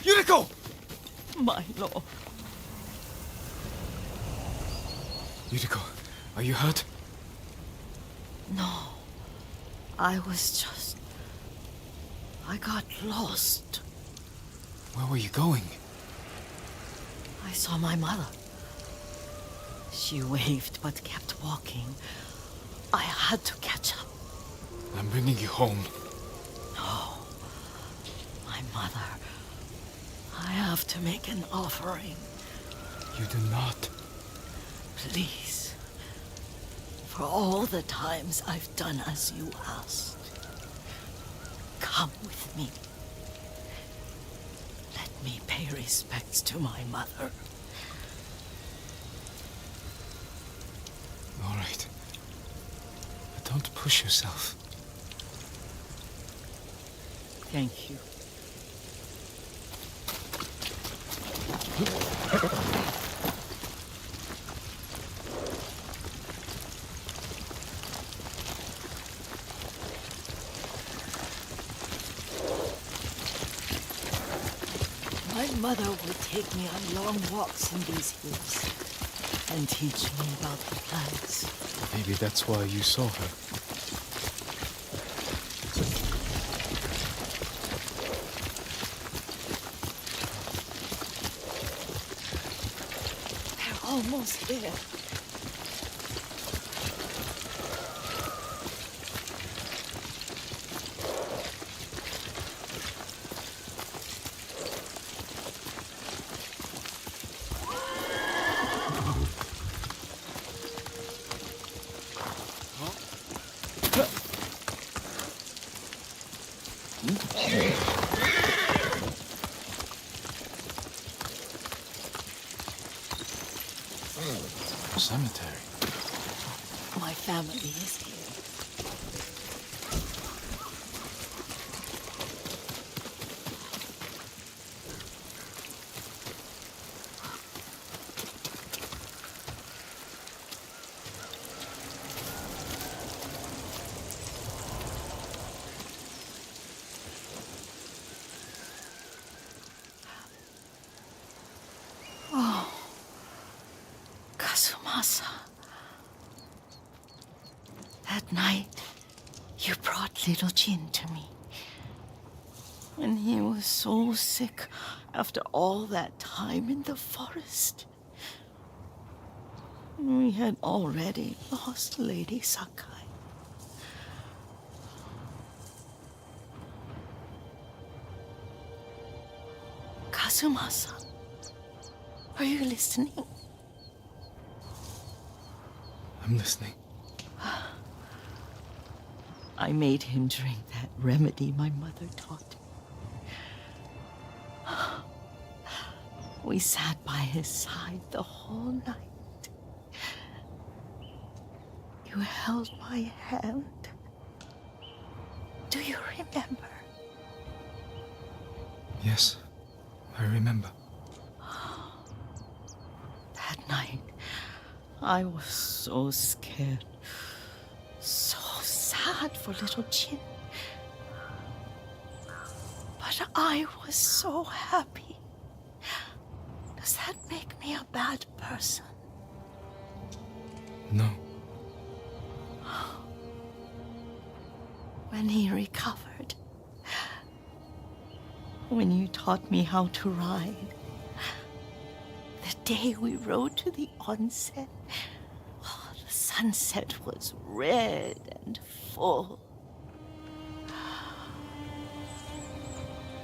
Yuriko! My lord. Yuriko, are you hurt? No. I was just... I got lost. Where were you going? I saw my mother. She waved but kept walking. I had to catch up. I'm bringing you home. No. My mother. I have to make an offering. You do not. Please. For all the times I've done as you asked. Come with me. Let me pay respects to my mother. All right. But don't push yourself. Thank you. My mother would take me on long walks in these hills and teach me about the plants. Maybe that's why you saw her. They're almost there. Cemetery. My family is here. Oh, Kazumasa. That night, you brought little Jin to me. When he was so sick after all that time in the forest. We had already lost Lady Sakai. Kazumasa, are you listening? I'm listening. I made him drink that remedy my mother taught me. We sat by his side the whole night. You held my hand. Do you remember? Yes, I remember. That night, I was so scared. So sad for little Jin. But I was so happy. Does that make me a bad person? No. When he recovered, when you taught me how to ride, the day we rode to the onsen, oh, the sunset was red and full.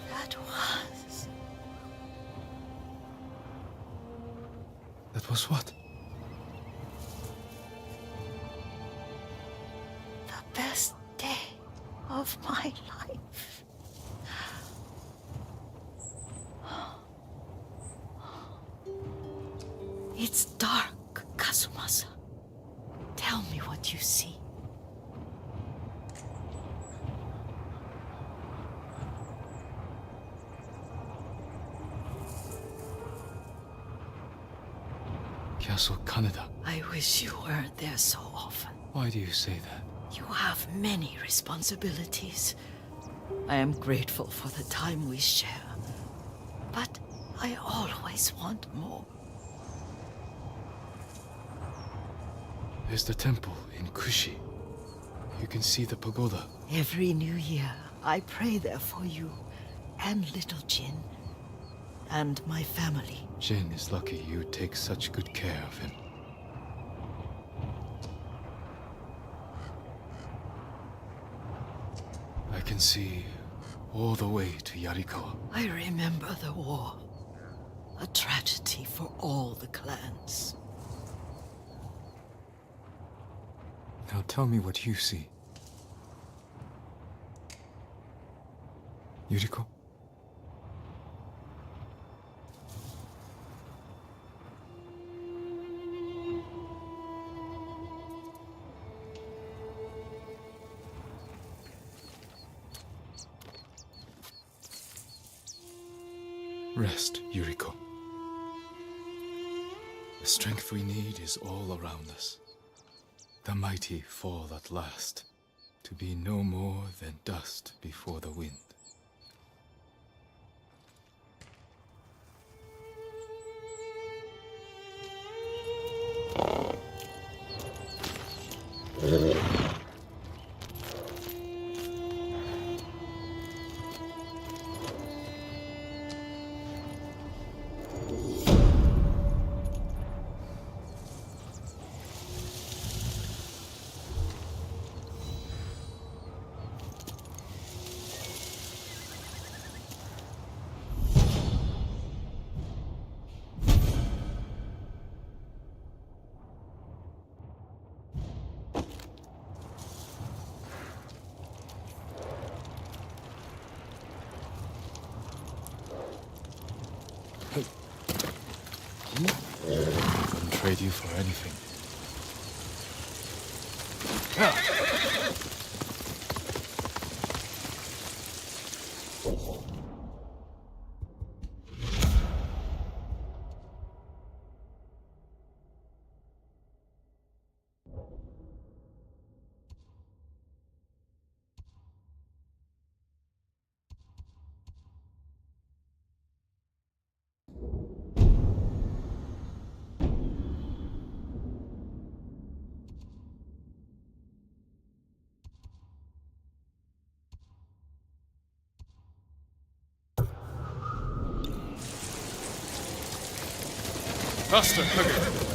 That was... That was what? the best day of my life. It's dark, Kazumasa. Tell me what you see. Castle Kaneda. I wish you weren't there so often. Why do you say that? You have many responsibilities. I am grateful for the time we share, but I always want more. There's the temple in Kushi. You can see the pagoda. Every new year, I pray there for you and little Jin and my family. Jin is lucky you take such good care of him. I can see all the way to Yarikawa. I remember the war. A tragedy for all the clans. Now tell me what you see. Yuriko? Rest, Yuriko. The strength we need is all around us. The mighty fall at last, to be no more than dust before the wind. I wouldn't trade you for anything. Faster, quicker!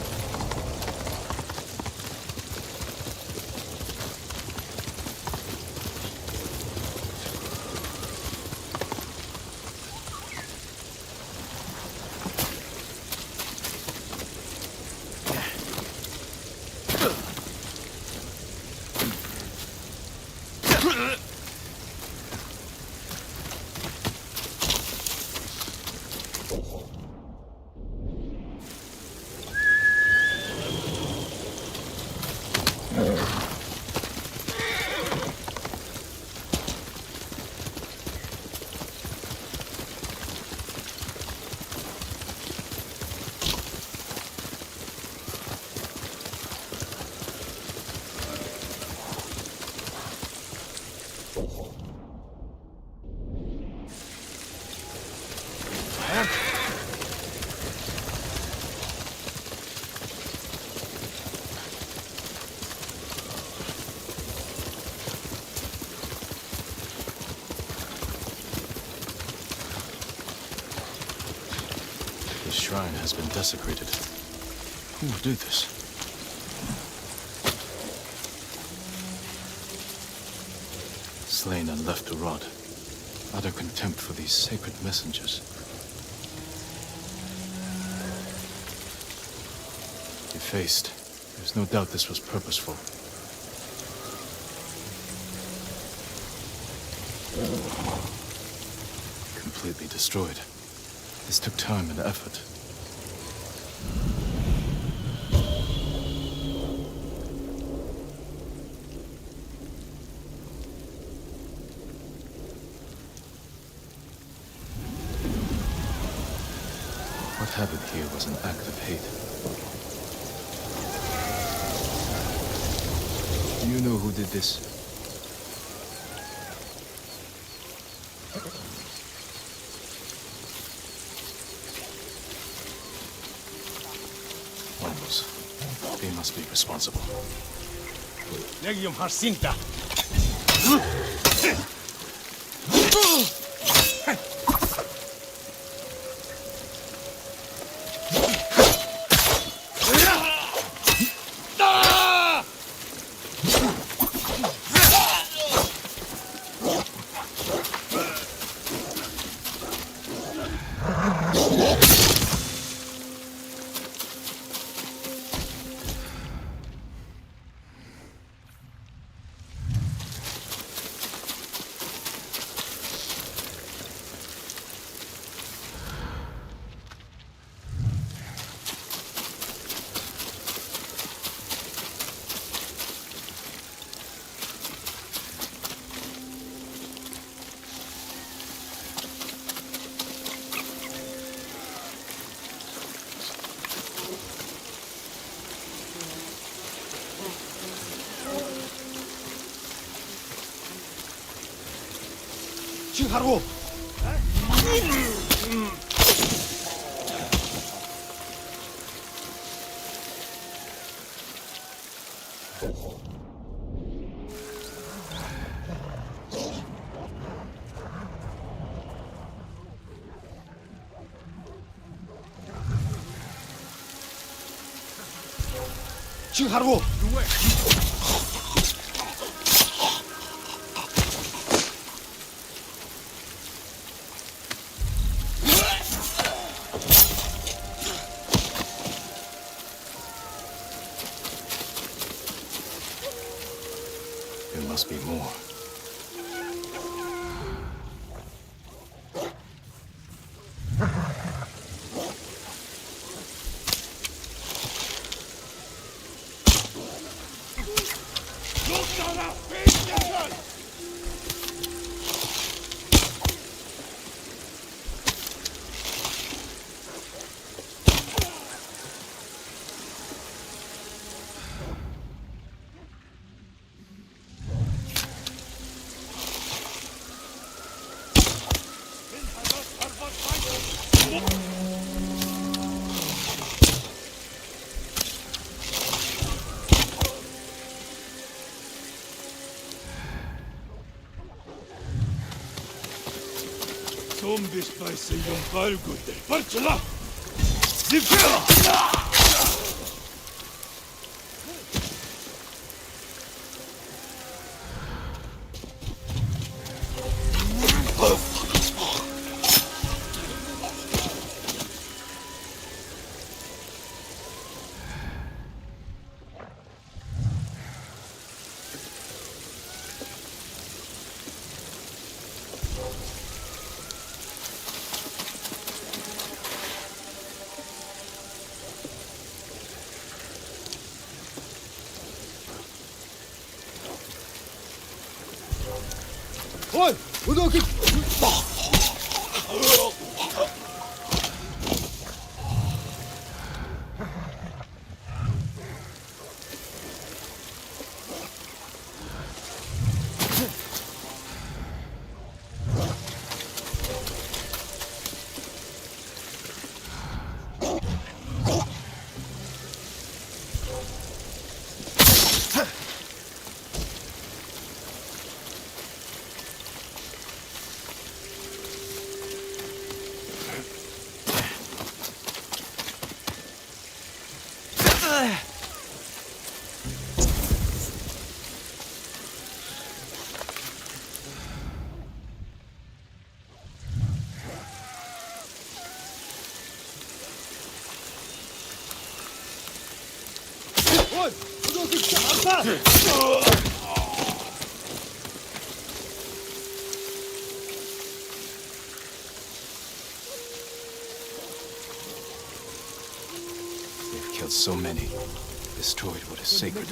The shrine has been desecrated. Who would do this? slain and left to rot, out of contempt for these sacred messengers. Defaced. There's no doubt this was purposeful. Completely destroyed. This took time and effort. What happened here was an act of hate. Do you know who did this? Almost. They must be responsible. Legium Harsinta! Chiharu! Chiharu! There must be more. Zombies by Sayon Bargute. Parchula! Zipila! Oi! Udoki! They've killed so many, destroyed what is sacred.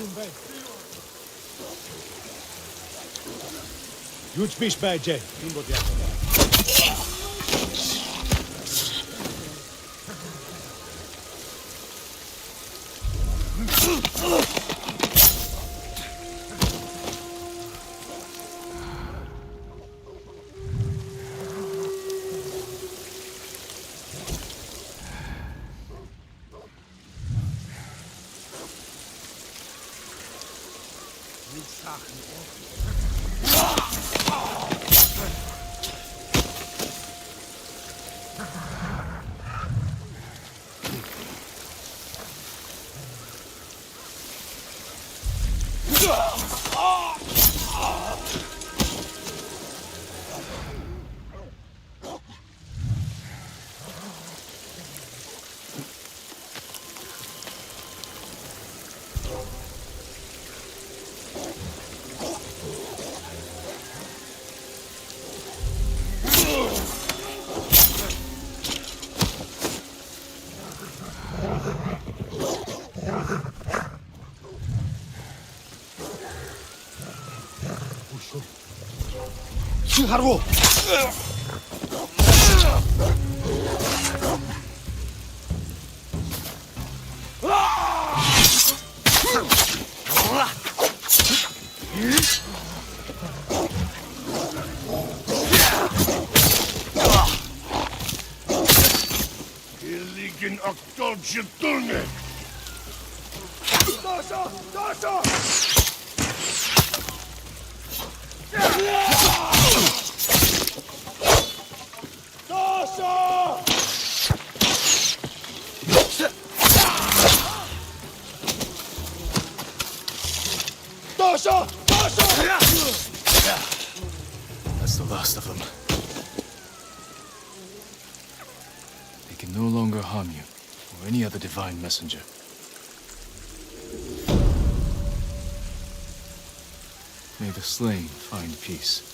Huge fish badge. 칭하라고! Illigin aktorci tulne! Dosa! Dosa! Dosa! Dosa! Dosa! That's the last of them. They can no longer harm you, or any other divine messenger. May the slain find peace.